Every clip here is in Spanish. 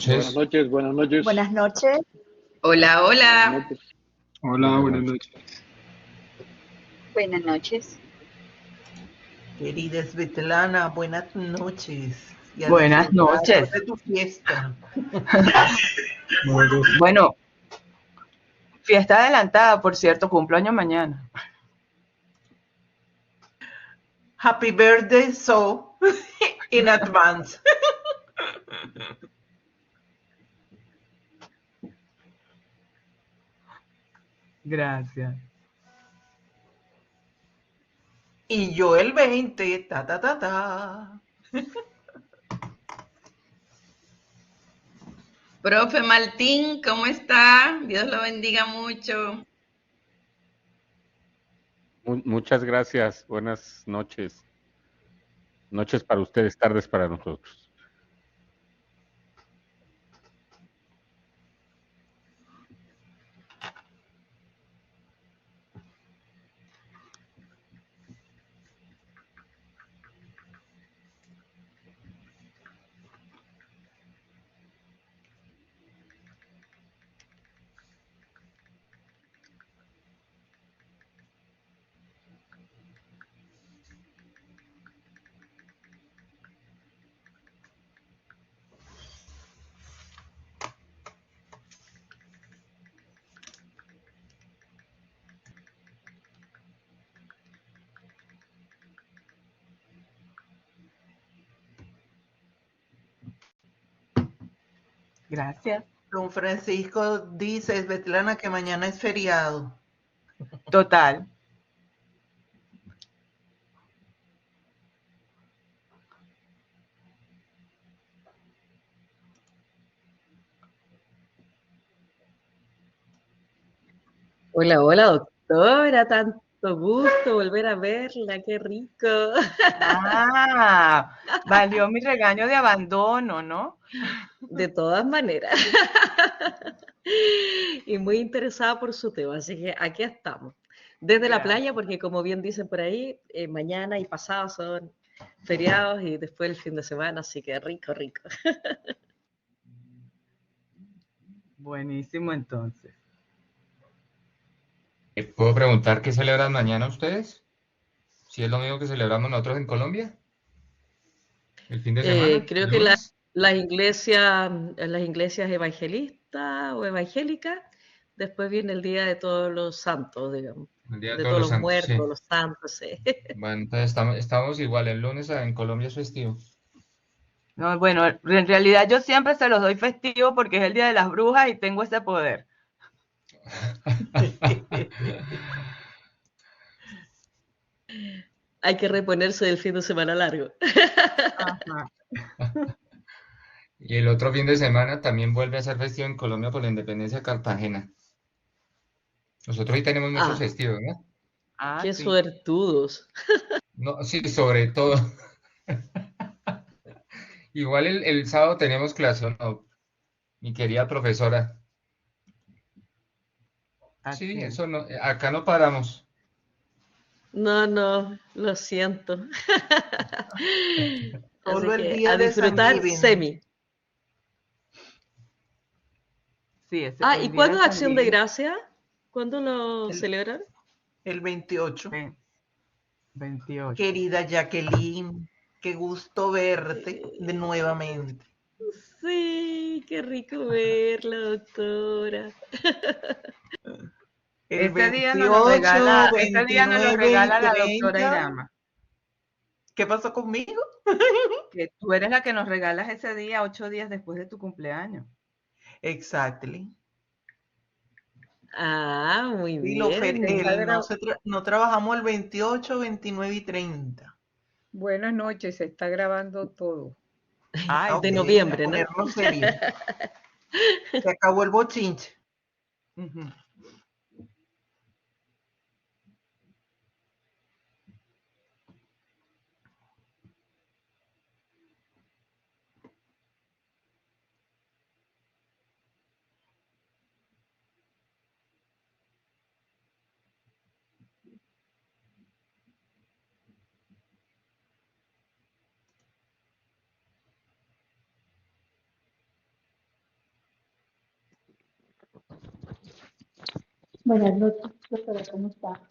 Buenas noches. noches, buenas noches, Buenas noches. Hola, buenas hola. noches. Hola, Buenas buenas noches. noches. Buenas noches. Querida Svetlana, buenas noches y a Buenas disfrutar noches. de tu fiesta. Buenas noches. Bueno, fiesta adelantada, por cierto, cumpleaños mañana. Happy birthday, so in advance. Gracias. Y yo el 20, ta ta ta ta. Profe Martín, ¿cómo está? Dios lo bendiga mucho. Muchas gracias. Buenas noches. Noches para ustedes, tardes para nosotros. Gracias. Don Francisco dice, Svetlana, que mañana es feriado. Total. Hola, hola, doctora, tanto gusto volver a verla, qué rico. Ah, valió mi regaño de abandono, ¿no? De todas maneras. Y muy interesada por su tema, así que aquí estamos. Desde la playa, porque como bien dicen por ahí, mañana y pasado son feriados y después el fin de semana, así que rico, rico. Buenísimo entonces. ¿Puedo preguntar qué celebran mañana ustedes? ¿Si es lo mismo que celebramos nosotros en Colombia? ¿El fin de semana? Creo ¿El que lunes? las iglesias evangelistas o evangélicas, después viene el Día de Todos los Santos, digamos, El Día de de Todos todos los los Santos, muertos, sí. los santos, sí. Bueno, entonces estamos igual. El lunes en Colombia es festivo. No, bueno, en realidad yo siempre se los doy festivo porque es el Día de las Brujas y tengo ese poder. Hay que reponerse del fin de semana largo. Ajá. Y el otro fin de semana también vuelve a ser festivo en Colombia por la independencia de Cartagena. Nosotros ahí tenemos muchos Ah, festivos, ¿no? Ah, qué sí. suertudos. No, sí, sobre todo. Igual el sábado tenemos clase, ¿o no? Mi querida profesora. Sí, Así es. eso no, acá no paramos. No, no, lo siento. Solo Así el que día a de San disfrutar Giving, semi. Sí, ese, Ah, ¿y el día cuándo de es San Acción de Miguel, Gracia? ¿Cuándo lo el, celebran? el 28. ve- 28. Querida Jacqueline, qué gusto verte de Eh, nuevamente. Sí, qué rico verla, doctora. El Regala, 28, ese día nos lo 29 y regala la doctora 30. Irama, ¿Qué pasó conmigo? que tú eres la que nos regalas ese día 8 días después de tu cumpleaños. Exactly. Ah, muy Y bien. no trabajamos el 28, 29 y 30. Buenas noches, se está grabando todo. Ay, Ah, ok, De a noviembre, ¿no? ponernos serio. Se acabó el bochinche. ujú. Buenas noches, doctora, ¿cómo está?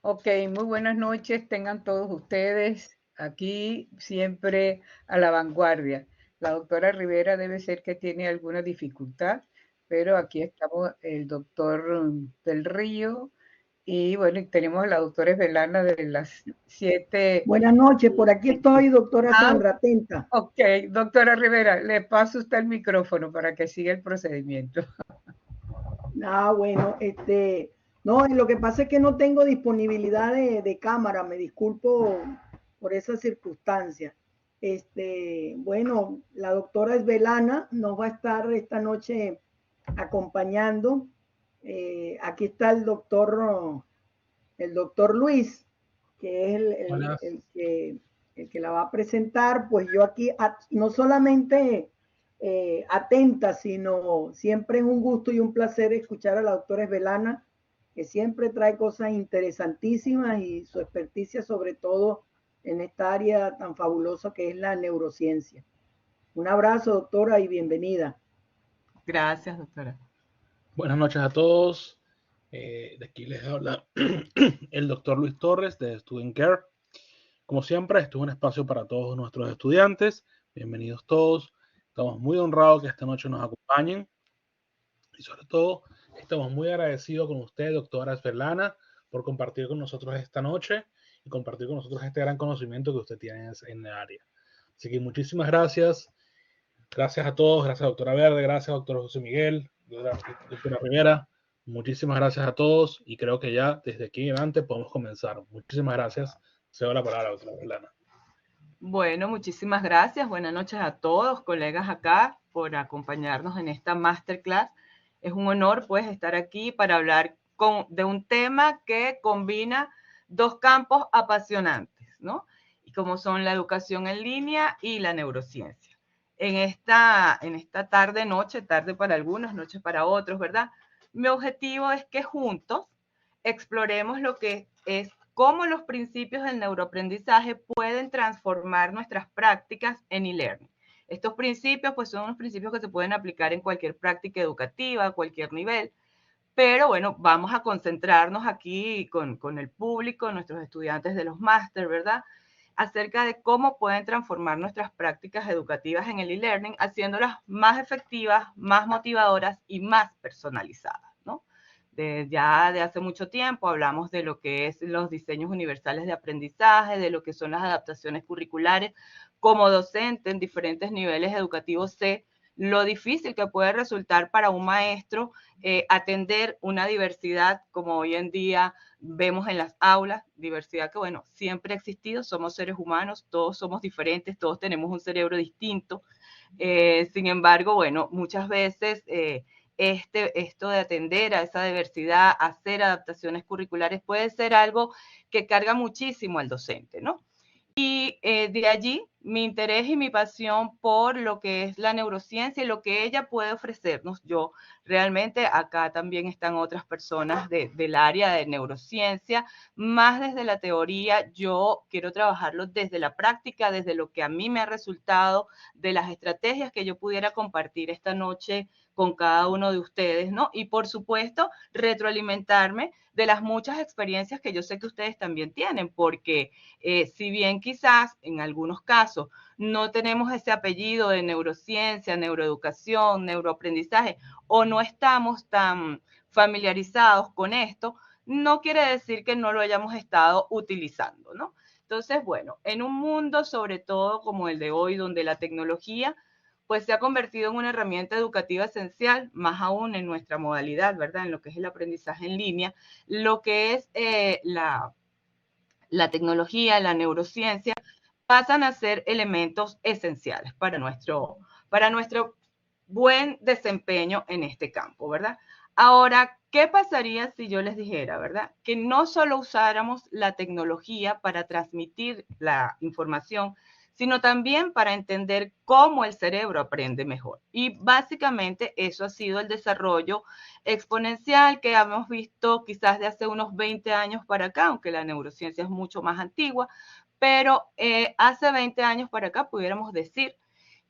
Ok, muy buenas noches, tengan todos ustedes aquí siempre a la vanguardia. La doctora Rivera debe ser que tiene alguna dificultad, pero aquí estamos el doctor del Río y bueno, y tenemos a la doctora Esbelana de las 7. Buenas noches, por aquí estoy, doctora Ah, Sandra, atenta. ok, doctora Rivera, le paso usted el micrófono para que siga el procedimiento. Bueno, no, lo que pasa es que no tengo disponibilidad de cámara, me disculpo por esa circunstancia. Bueno, la doctora Esbelana nos va a estar esta noche acompañando. Aquí está el doctor Luis, que es el que la va a presentar. Pues yo aquí no solamente atenta, sino siempre es un gusto y un placer escuchar a la doctora Esbelana, que siempre trae cosas interesantísimas y su experticia sobre todo en esta área tan fabulosa que es la neurociencia. Un abrazo, doctora, y bienvenida. Gracias, doctora. Buenas noches a todos. De aquí les habla el doctor Luis Torres de Student Care. Como siempre, esto es un espacio para todos nuestros estudiantes. Bienvenidos todos. Estamos muy honrados que esta noche nos acompañen. Y sobre todo, estamos muy agradecidos con usted, doctora Esbelana, por compartir con nosotros esta noche y compartir con nosotros este gran conocimiento que usted tiene en el área. Así que muchísimas gracias. Gracias a todos. Gracias, doctora Verde. Gracias, doctor José Miguel. Doctora Rivera. Muchísimas gracias a todos. Y creo que ya desde aquí en adelante podemos comenzar. Muchísimas gracias. Cedo la palabra, doctora Esbelana. Bueno, muchísimas gracias. Buenas noches a todos, colegas acá, por acompañarnos en esta masterclass. Es un honor, pues, estar aquí para hablar de un tema que combina dos campos apasionantes, ¿no? Y como son la educación en línea y la neurociencia. En esta tarde para algunos, noche para otros, ¿verdad? Mi objetivo es que juntos exploremos lo que es cómo los principios del neuroaprendizaje pueden transformar nuestras prácticas en e-learning. Estos principios, pues, son unos principios que se pueden aplicar en cualquier práctica educativa, a cualquier nivel, pero bueno, vamos a concentrarnos aquí con el público, nuestros estudiantes de los máster, ¿verdad?, acerca de cómo pueden transformar nuestras prácticas educativas en el e-learning, haciéndolas más efectivas, más motivadoras y más personalizadas, ¿no? Ya de hace mucho tiempo hablamos de lo que es los diseños universales de aprendizaje, de lo que son las adaptaciones curriculares. Como docente en diferentes niveles educativos sé lo difícil que puede resultar para un maestro atender una diversidad como hoy en día vemos en las aulas, diversidad que, bueno, siempre ha existido, somos seres humanos, todos somos diferentes, todos tenemos un cerebro distinto. Sin embargo, bueno, muchas veces esto de atender a esa diversidad, hacer adaptaciones curriculares puede ser algo que carga muchísimo al docente, ¿no? Y de allí mi interés y mi pasión por lo que es la neurociencia y lo que ella puede ofrecernos. Yo realmente, acá también están otras personas del área de neurociencia, más desde la teoría. Yo quiero trabajarlo desde la práctica, desde lo que a mí me ha resultado, de las estrategias que yo pudiera compartir esta noche con cada uno de ustedes, ¿no? Y por supuesto, retroalimentarme de las muchas experiencias que yo sé que ustedes también tienen, porque si bien quizás en algunos casos caso no tenemos ese apellido de neurociencia, neuroeducación, neuroaprendizaje, o no estamos tan familiarizados con esto, no quiere decir que no lo hayamos estado utilizando, ¿no? Entonces, bueno, en un mundo sobre todo como el de hoy, donde la tecnología pues se ha convertido en una herramienta educativa esencial, más aún en nuestra modalidad, ¿verdad? En lo que es el aprendizaje en línea, lo que es la tecnología, la neurociencia, pasan a ser elementos esenciales para nuestro buen desempeño en este campo, ¿verdad? Ahora, ¿qué pasaría si yo les dijera, verdad? Que no solo usáramos la tecnología para transmitir la información, sino también para entender cómo el cerebro aprende mejor. Y básicamente eso ha sido el desarrollo exponencial que hemos visto quizás de hace unos 20 años para acá, aunque la neurociencia es mucho más antigua, pero hace 20 años para acá pudiéramos decir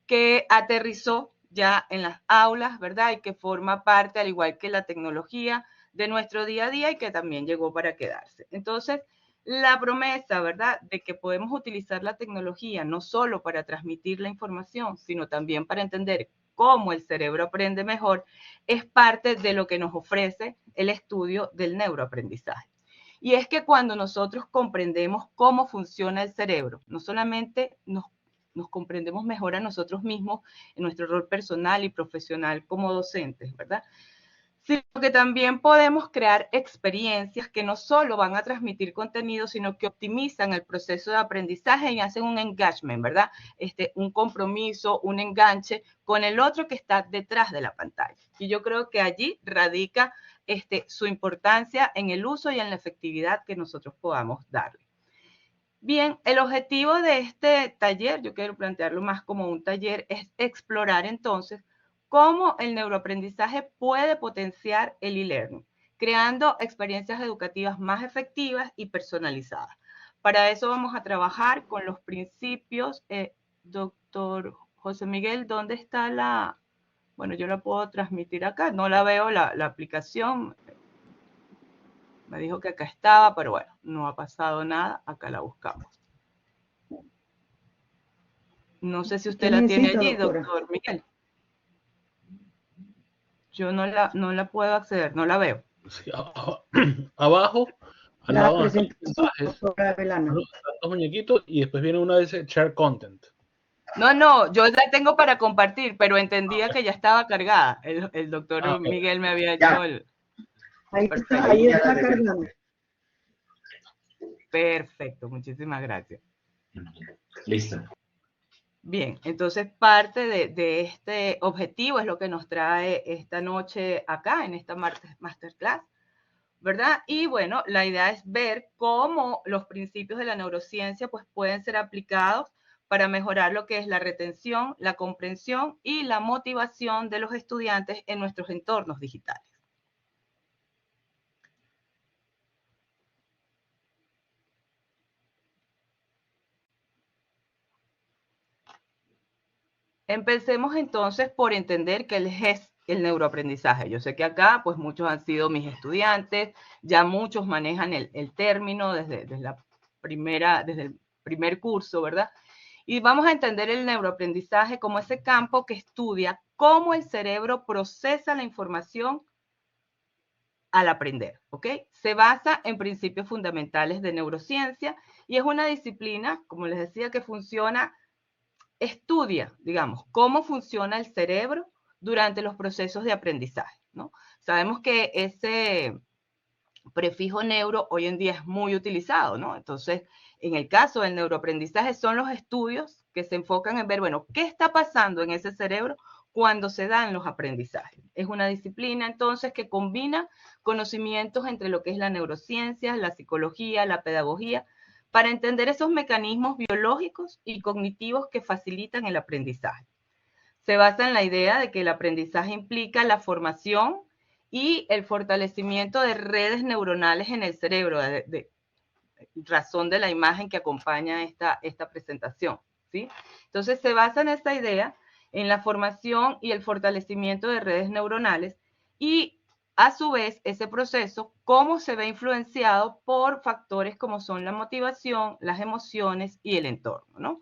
que aterrizó ya en las aulas, ¿verdad? Y que forma parte, al igual que la tecnología, de nuestro día a día y que también llegó para quedarse. Entonces, la promesa, ¿verdad?, de que podemos utilizar la tecnología no solo para transmitir la información, sino también para entender cómo el cerebro aprende mejor, es parte de lo que nos ofrece el estudio del neuroaprendizaje. Y es que cuando nosotros comprendemos cómo funciona el cerebro, no solamente nos comprendemos mejor a nosotros mismos en nuestro rol personal y profesional como docentes, ¿verdad? Sino que también podemos crear experiencias que no solo van a transmitir contenido, sino que optimizan el proceso de aprendizaje y hacen un engagement, ¿verdad? Un compromiso, un enganche con el otro que está detrás de la pantalla. Y yo creo que allí radica su importancia en el uso y en la efectividad que nosotros podamos darle. Bien, el objetivo de este taller, yo quiero plantearlo más como un taller, es explorar entonces cómo el neuroaprendizaje puede potenciar el e-learning, creando experiencias educativas más efectivas y personalizadas. Para eso vamos a trabajar con los principios. Doctor José Miguel, ¿dónde está la...? Bueno, yo la puedo transmitir acá, no la veo la aplicación. Me dijo que acá estaba, pero bueno, no ha pasado nada, acá la buscamos. No sé si usted la tiene allí, doctor Miguel. Yo no la puedo acceder, no la veo. Sí, abajo, al La lado de presentación, los doctora Belana. dos muñequitos y después viene una de esas Share Content. No, yo la tengo para compartir, pero entendía que ya estaba cargada. El doctor Miguel me había hecho el... Ahí está cargando. Perfecto, muchísimas gracias. Listo. Bien, entonces parte de este objetivo es lo que nos trae esta noche acá, en esta masterclass, ¿verdad? Y bueno, la idea es ver cómo los principios de la neurociencia pues pueden ser aplicados para mejorar lo que es la retención, la comprensión y la motivación de los estudiantes en nuestros entornos digitales. Empecemos entonces por entender qué es el neuroaprendizaje. Yo sé que acá, pues muchos han sido mis estudiantes, ya muchos manejan el término desde el primer curso, ¿verdad? Y vamos a entender el neuroaprendizaje como ese campo que estudia cómo el cerebro procesa la información al aprender, ¿ok? Se basa en principios fundamentales de neurociencia y es una disciplina, como les decía, que estudia, digamos, cómo funciona el cerebro durante los procesos de aprendizaje, ¿no? Sabemos que ese prefijo neuro hoy en día es muy utilizado, ¿no? Entonces, en el caso del neuroaprendizaje son los estudios que se enfocan en ver, bueno, ¿qué está pasando en ese cerebro cuando se dan los aprendizajes? Es una disciplina, entonces, que combina conocimientos entre lo que es la neurociencia, la psicología, la pedagogía, para entender esos mecanismos biológicos y cognitivos que facilitan el aprendizaje. Se basa en la idea de que el aprendizaje implica la formación y el fortalecimiento de redes neuronales en el cerebro, de razón de la imagen que acompaña esta presentación, ¿sí? Entonces, se basa en esta idea, en la formación y el fortalecimiento de redes neuronales y, a su vez, ese proceso, cómo se ve influenciado por factores como son la motivación, las emociones y el entorno, ¿no?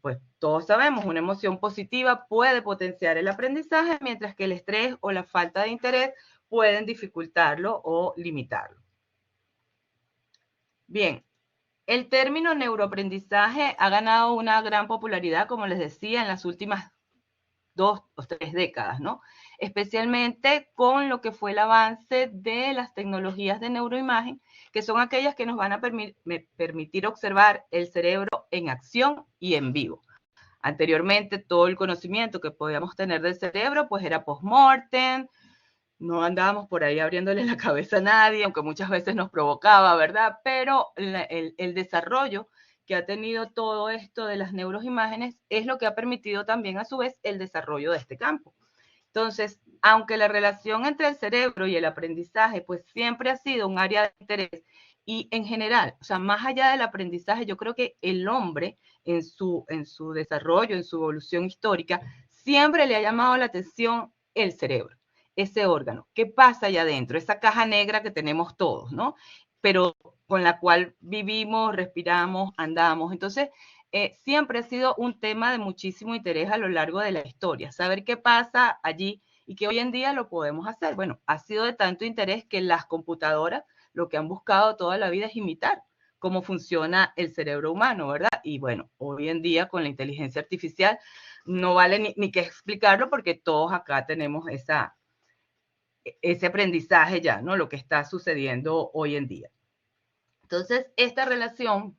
Pues todos sabemos, una emoción positiva puede potenciar el aprendizaje, mientras que el estrés o la falta de interés pueden dificultarlo o limitarlo. Bien, el término neuroaprendizaje ha ganado una gran popularidad, como les decía, en las últimas 2 o 3 décadas, ¿no? Especialmente con lo que fue el avance de las tecnologías de neuroimagen, que son aquellas que nos van a permitir observar el cerebro en acción y en vivo. Anteriormente, todo el conocimiento que podíamos tener del cerebro, pues era post-mortem, no andábamos por ahí abriéndole la cabeza a nadie, aunque muchas veces nos provocaba, ¿verdad? Pero el desarrollo que ha tenido todo esto de las neuroimágenes es lo que ha permitido también a su vez el desarrollo de este campo. Entonces, aunque la relación entre el cerebro y el aprendizaje pues siempre ha sido un área de interés y en general, o sea, más allá del aprendizaje, yo creo que el hombre en su desarrollo, en su evolución histórica, siempre le ha llamado la atención el cerebro, ese órgano. ¿Qué pasa allá adentro? Esa caja negra que tenemos todos, ¿no? Pero con la cual vivimos, respiramos, andamos. Entonces, siempre ha sido un tema de muchísimo interés a lo largo de la historia, saber qué pasa allí y que hoy en día lo podemos hacer. Bueno, ha sido de tanto interés que las computadoras lo que han buscado toda la vida es imitar cómo funciona el cerebro humano, ¿verdad? Y bueno, hoy en día con la inteligencia artificial no vale ni que explicarlo porque todos acá tenemos ese aprendizaje ya, ¿no? Lo que está sucediendo hoy en día. Entonces, esta relación,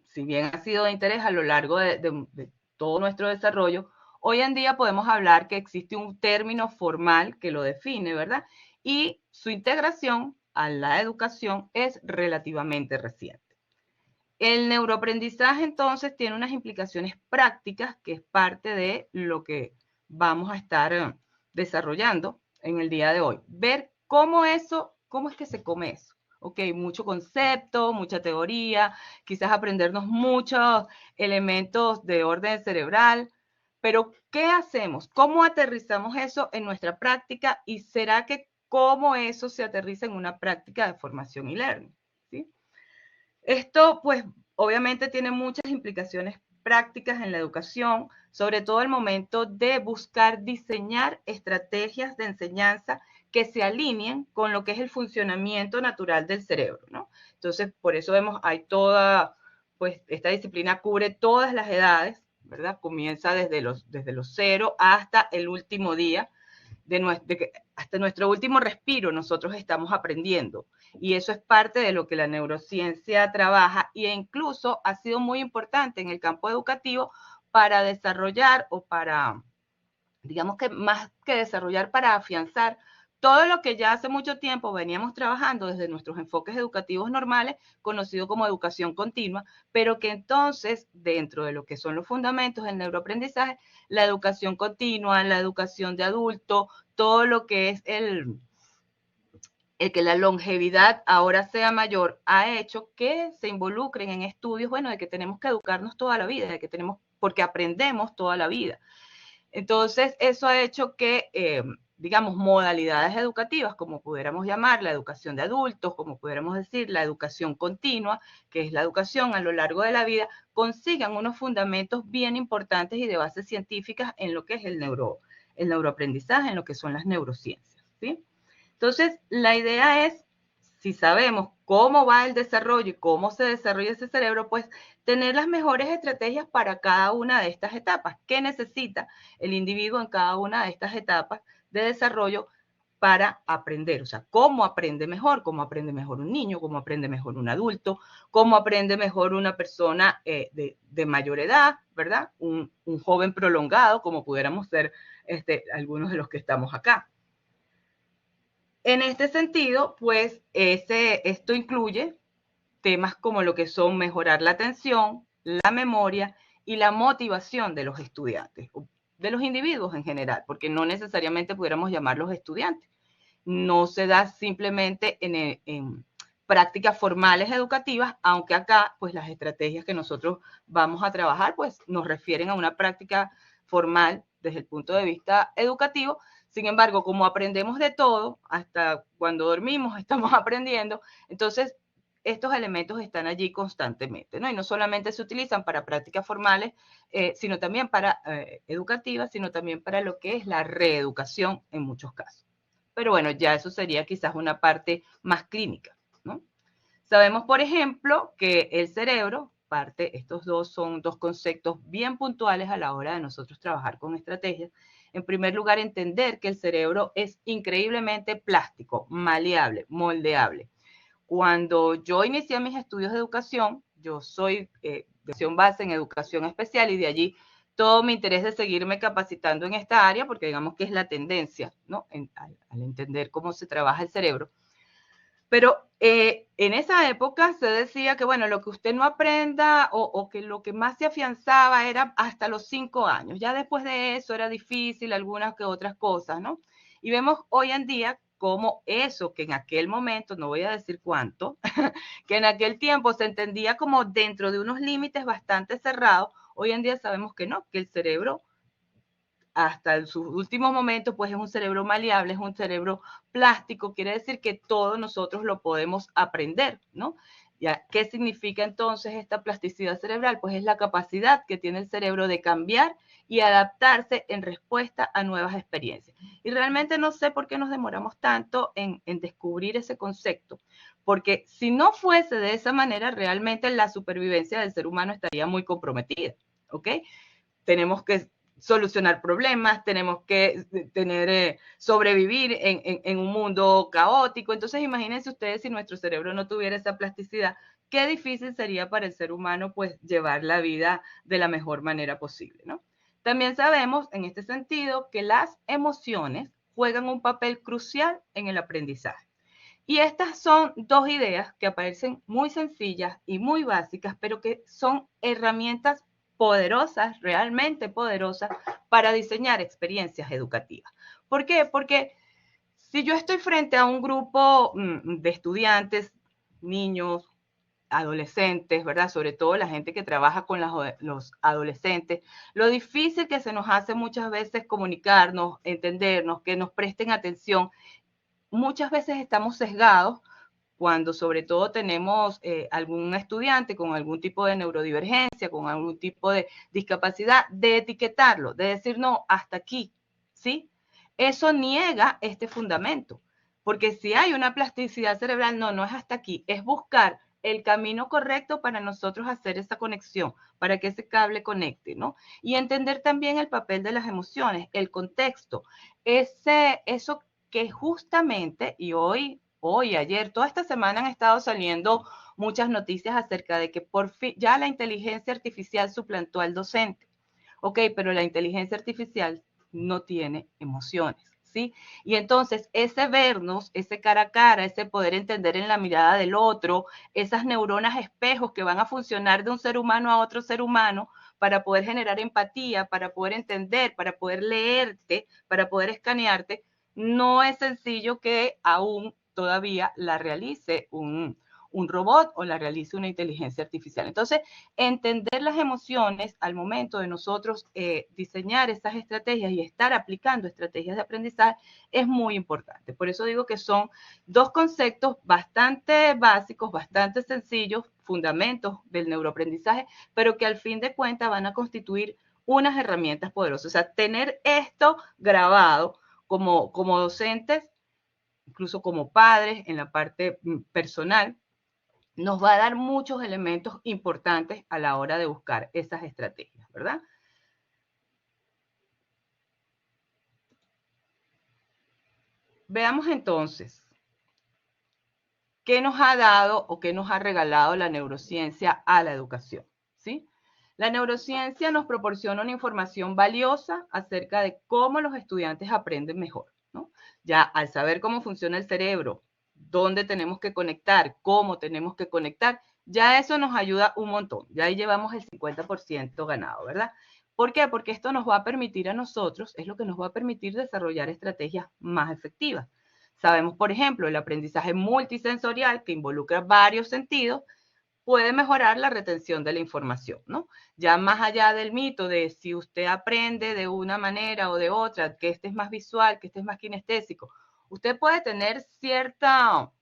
si bien ha sido de interés a lo largo de todo nuestro desarrollo, hoy en día podemos hablar que existe un término formal que lo define, ¿verdad? Y su integración a la educación es relativamente reciente. El neuroaprendizaje entonces tiene unas implicaciones prácticas que es parte de lo que vamos a estar desarrollando en el día de hoy. Ver cómo es que se come eso. Ok, mucho concepto, mucha teoría, quizás aprendernos muchos elementos de orden cerebral, pero ¿qué hacemos? ¿Cómo aterrizamos eso en nuestra práctica? ¿Y será que cómo eso se aterriza en una práctica de formación y learning? ¿Sí? Esto, pues, obviamente tiene muchas implicaciones prácticas en la educación, sobre todo al momento de buscar diseñar estrategias de enseñanza que se alineen con lo que es el funcionamiento natural del cerebro, ¿no? Entonces, por eso vemos, hay toda, pues, esta disciplina cubre todas las edades, ¿verdad? Comienza desde los 0 hasta el último día, hasta nuestro último respiro nosotros estamos aprendiendo. Y eso es parte de lo que la neurociencia trabaja e incluso ha sido muy importante en el campo educativo para desarrollar o para, digamos que más que desarrollar, para afianzar todo lo que ya hace mucho tiempo veníamos trabajando desde nuestros enfoques educativos normales, conocido como educación continua, pero que entonces, dentro de lo que son los fundamentos del neuroaprendizaje, la educación continua, la educación de adulto, todo lo que es el que la longevidad ahora sea mayor, ha hecho que se involucren en estudios, bueno, de que tenemos que educarnos toda la vida, porque aprendemos toda la vida. Entonces, eso ha hecho que, digamos, modalidades educativas, como pudiéramos llamar la educación de adultos, como pudiéramos decir la educación continua, que es la educación a lo largo de la vida, consigan unos fundamentos bien importantes y de bases científicas en lo que es el neuroaprendizaje, en lo que son las neurociencias, ¿sí? Entonces, la idea es, si sabemos cómo va el desarrollo y cómo se desarrolla ese cerebro, pues tener las mejores estrategias para cada una de estas etapas. ¿Qué necesita el individuo en cada una de estas etapas de desarrollo para aprender? O sea, ¿cómo aprende mejor? ¿Cómo aprende mejor un niño? ¿Cómo aprende mejor un adulto? ¿Cómo aprende mejor una persona de mayor edad, ¿verdad? Un joven prolongado, como pudiéramos ser algunos de los que estamos acá. En este sentido, pues esto incluye temas como lo que son mejorar la atención, la memoria y la motivación de los estudiantes, de los individuos en general, porque no necesariamente pudiéramos llamarlos estudiantes. No se da simplemente en prácticas formales educativas, aunque acá pues las estrategias que nosotros vamos a trabajar pues nos refieren a una práctica formal desde el punto de vista educativo. Sin embargo, como aprendemos de todo, hasta cuando dormimos estamos aprendiendo, entonces estos elementos están allí constantemente, ¿no? Y no solamente se utilizan para prácticas formales, sino también para educativas, sino también para lo que es la reeducación en muchos casos. Pero bueno, ya eso sería quizás una parte más clínica, ¿no? Sabemos, por ejemplo, que el cerebro, estos dos son dos conceptos bien puntuales a la hora de nosotros trabajar con estrategias. En primer lugar, entender que el cerebro es increíblemente plástico, maleable, moldeable. Cuando yo inicié mis estudios de educación, yo soy de educación base en educación especial y de allí todo mi interés de seguirme capacitando en esta área, porque digamos que es la tendencia, ¿no? Al entender cómo se trabaja el cerebro. Pero en esa época se decía que, bueno, lo que usted no aprenda o que lo que más se afianzaba era hasta los 5 años. Ya después de eso era difícil algunas que otras cosas, ¿no? Y vemos hoy en día cómo eso que en aquel momento, no voy a decir cuánto, que en aquel tiempo se entendía como dentro de unos límites bastante cerrados, hoy en día sabemos que no, que el cerebro hasta en sus últimos momentos, pues es un cerebro maleable, es un cerebro plástico, quiere decir que todos nosotros lo podemos aprender, ¿no? ¿Ya? ¿Qué significa entonces esta plasticidad cerebral? Pues es la capacidad que tiene el cerebro de cambiar y adaptarse en respuesta a nuevas experiencias. Y realmente no sé por qué nos demoramos tanto en descubrir ese concepto, porque si no fuese de esa manera, realmente la supervivencia del ser humano estaría muy comprometida, ¿ok? Tenemos que solucionar problemas, tenemos que sobrevivir en un mundo caótico. Entonces, imagínense ustedes si nuestro cerebro no tuviera esa plasticidad, qué difícil sería para el ser humano, pues, llevar la vida de la mejor manera posible, ¿no? También sabemos, en este sentido, que las emociones juegan un papel crucial en el aprendizaje. Y estas son dos ideas que aparecen muy sencillas y muy básicas, pero que son herramientas poderosas, realmente poderosas, para diseñar experiencias educativas. ¿Por qué? Porque si yo estoy frente a un grupo de estudiantes, niños, adolescentes, ¿verdad? Sobre todo la gente que trabaja con los adolescentes, lo difícil que se nos hace muchas veces comunicarnos, entendernos, que nos presten atención. Muchas veces estamos sesgados cuando sobre todo tenemos algún estudiante con algún tipo de neurodivergencia, con algún tipo de discapacidad, de etiquetarlo, de decir, no, hasta aquí, ¿sí? Eso niega este fundamento, porque si hay una plasticidad cerebral, no es hasta aquí, es buscar el camino correcto para nosotros hacer esa conexión, para que ese cable conecte, ¿no? Y entender también el papel de las emociones, el contexto, eso que justamente, y hoy, ayer, toda esta semana han estado saliendo muchas noticias acerca de que por fin ya la inteligencia artificial suplantó al docente. Ok, pero la inteligencia artificial no tiene emociones, ¿sí? Y entonces ese vernos, ese cara a cara, ese poder entender en la mirada del otro, esas neuronas espejos que van a funcionar de un ser humano a otro ser humano para poder generar empatía, para poder entender, para poder leerte, para poder escanearte, no es sencillo que aún todavía la realice un robot o la realice una inteligencia artificial. Entonces, entender las emociones al momento de nosotros diseñar estas estrategias y estar aplicando estrategias de aprendizaje es muy importante. Por eso digo que son dos conceptos bastante básicos, bastante sencillos, fundamentos del neuroaprendizaje, pero que al fin de cuentas van a constituir unas herramientas poderosas. O sea, tener esto grabado como docentes, incluso como padres, en la parte personal, nos va a dar muchos elementos importantes a la hora de buscar esas estrategias, ¿verdad? Veamos entonces, ¿qué nos ha dado o qué nos ha regalado la neurociencia a la educación? ¿Sí? La neurociencia nos proporciona una información valiosa acerca de cómo los estudiantes aprenden mejor, ¿no? Ya al saber cómo funciona el cerebro, dónde tenemos que conectar, cómo tenemos que conectar, ya eso nos ayuda un montón. Ya ahí llevamos el 50% ganado, ¿verdad? ¿Por qué? Porque esto nos va a permitir a nosotros, es lo que nos va a permitir desarrollar estrategias más efectivas. Sabemos, por ejemplo, el aprendizaje multisensorial, que involucra varios sentidos, puede mejorar la retención de la información, ¿no? Ya más allá del mito de si usted aprende de una manera o de otra, que este es más visual, que este es más kinestésico, usted puede tener cierta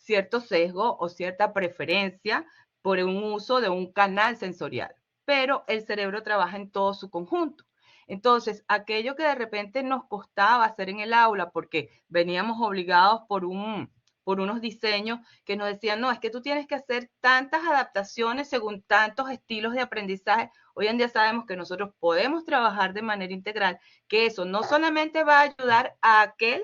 cierto sesgo o cierta preferencia por un uso de un canal sensorial, pero el cerebro trabaja en todo su conjunto. Entonces, aquello que de repente nos costaba hacer en el aula porque veníamos obligados por unos diseños que nos decían, no, es que tú tienes que hacer tantas adaptaciones según tantos estilos de aprendizaje. Hoy en día sabemos que nosotros podemos trabajar de manera integral, que eso no solamente va a ayudar a aquel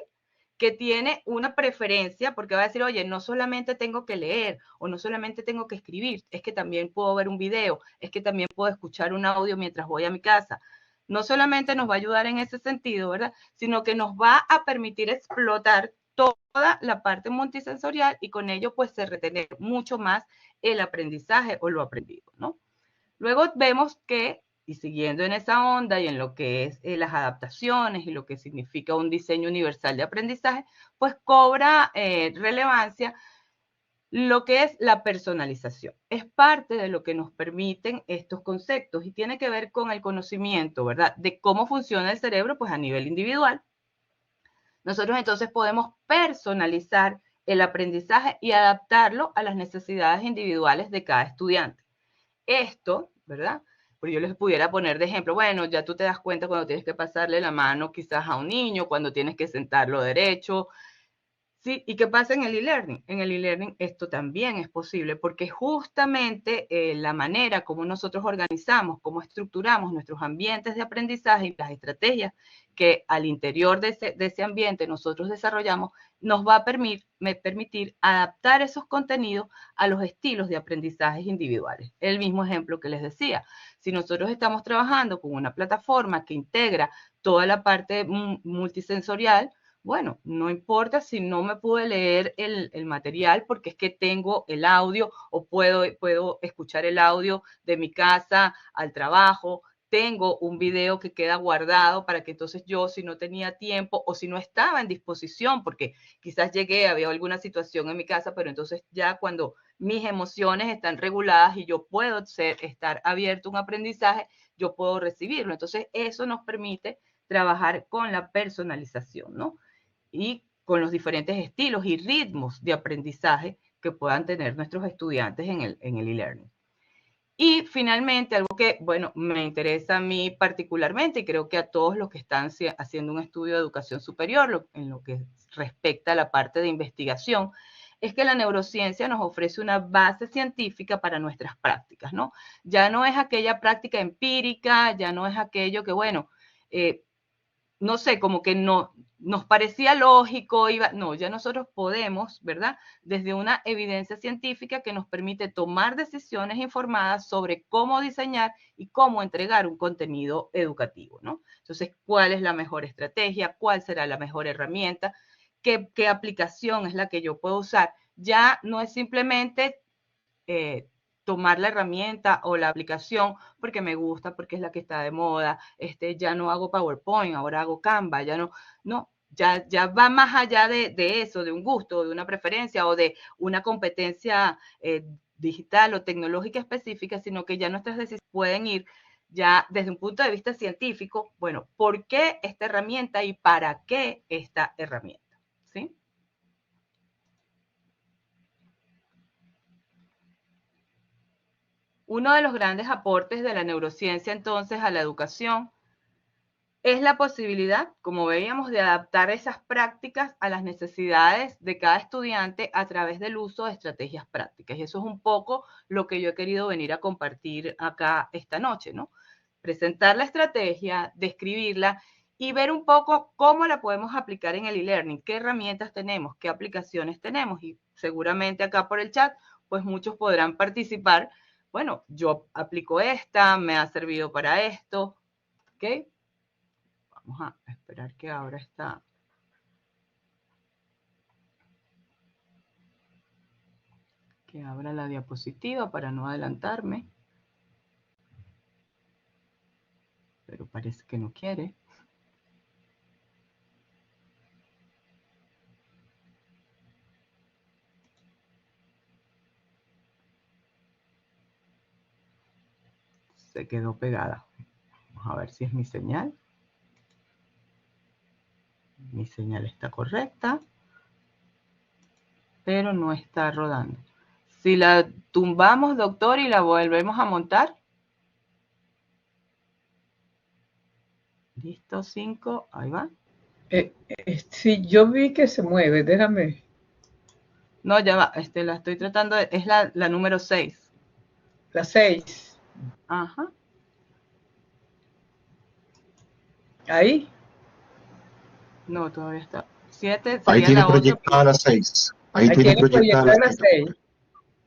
que tiene una preferencia, porque va a decir, oye, no solamente tengo que leer o no solamente tengo que escribir, es que también puedo ver un video, es que también puedo escuchar un audio mientras voy a mi casa. No solamente nos va a ayudar en ese sentido, ¿verdad? Sino que nos va a permitir explotar toda la parte multisensorial y con ello pues se retener mucho más el aprendizaje o lo aprendido, ¿no? Luego vemos que, y siguiendo en esa onda y en lo que es las adaptaciones y lo que significa un diseño universal de aprendizaje, pues cobra relevancia lo que es la personalización. Es parte de lo que nos permiten estos conceptos y tiene que ver con el conocimiento, ¿verdad? De cómo funciona el cerebro, pues a nivel individual. Nosotros entonces podemos personalizar el aprendizaje y adaptarlo a las necesidades individuales de cada estudiante. Esto, ¿verdad? Porque yo les pudiera poner de ejemplo, bueno, ya tú te das cuenta cuando tienes que pasarle la mano quizás a un niño, cuando tienes que sentarlo derecho. Sí, ¿y qué pasa en el e-learning? En el e-learning esto también es posible porque justamente la manera como nosotros organizamos, cómo estructuramos nuestros ambientes de aprendizaje y las estrategias que al interior de ese ambiente nosotros desarrollamos, nos va a permitir adaptar esos contenidos a los estilos de aprendizajes individuales. El mismo ejemplo que les decía, si nosotros estamos trabajando con una plataforma que integra toda la parte multisensorial, bueno, no importa si no me pude leer el material porque es que tengo el audio o puedo escuchar el audio de mi casa al trabajo, tengo un video que queda guardado para que entonces yo, si no tenía tiempo o si no estaba en disposición, porque quizás llegué, había alguna situación en mi casa, pero entonces ya cuando mis emociones están reguladas y yo puedo estar abierto a un aprendizaje, yo puedo recibirlo. Entonces eso nos permite trabajar con la personalización, ¿no? Y con los diferentes estilos y ritmos de aprendizaje que puedan tener nuestros estudiantes en el e-learning. Y finalmente, algo que, bueno, me interesa a mí particularmente y creo que a todos los que están haciendo un estudio de educación superior, en lo que respecta a la parte de investigación, es que la neurociencia nos ofrece una base científica para nuestras prácticas, ¿no? Ya no es aquella práctica empírica, ya no es aquello que, bueno, no sé, como que no nos parecía lógico, no, ya nosotros podemos, ¿verdad? Desde una evidencia científica que nos permite tomar decisiones informadas sobre cómo diseñar y cómo entregar un contenido educativo, ¿no? Entonces, ¿cuál es la mejor estrategia? ¿Cuál será la mejor herramienta? ¿Qué aplicación es la que yo puedo usar? Ya no es simplemente tomar la herramienta o la aplicación porque me gusta, porque es la que está de moda, ya no hago PowerPoint, ahora hago Canva, ya va más allá de eso, de un gusto, de una preferencia o de una competencia digital o tecnológica específica, sino que ya nuestras decisiones pueden ir ya desde un punto de vista científico, bueno, ¿por qué esta herramienta y para qué esta herramienta? ¿Sí? Uno de los grandes aportes de la neurociencia entonces a la educación es la posibilidad, como veíamos, de adaptar esas prácticas a las necesidades de cada estudiante a través del uso de estrategias prácticas. Y eso es un poco lo que yo he querido venir a compartir acá esta noche, ¿no? Presentar la estrategia, describirla y ver un poco cómo la podemos aplicar en el e-learning, qué herramientas tenemos, qué aplicaciones tenemos. Y seguramente acá por el chat, pues muchos podrán participar. Bueno, yo aplico esta, me ha servido para esto, ¿ok? Vamos a esperar que abra esta. Que abra la diapositiva para no adelantarme. Pero parece que no quiere. Se quedó pegada. Vamos a ver si es mi señal. Mi señal está correcta. pero no está rodando. Si la tumbamos, doctor, y la volvemos a montar. Listo, 5, ahí va. Sí, yo vi que se mueve, déjame. No, ya va, la estoy tratando, es la número 6. La 6. Ajá. ¿Ahí? No, todavía está. 7 Ahí sería tiene la otra. proyectada la 6. Ahí Ahí tiene tiene proyectada proyectada la la 6. 6.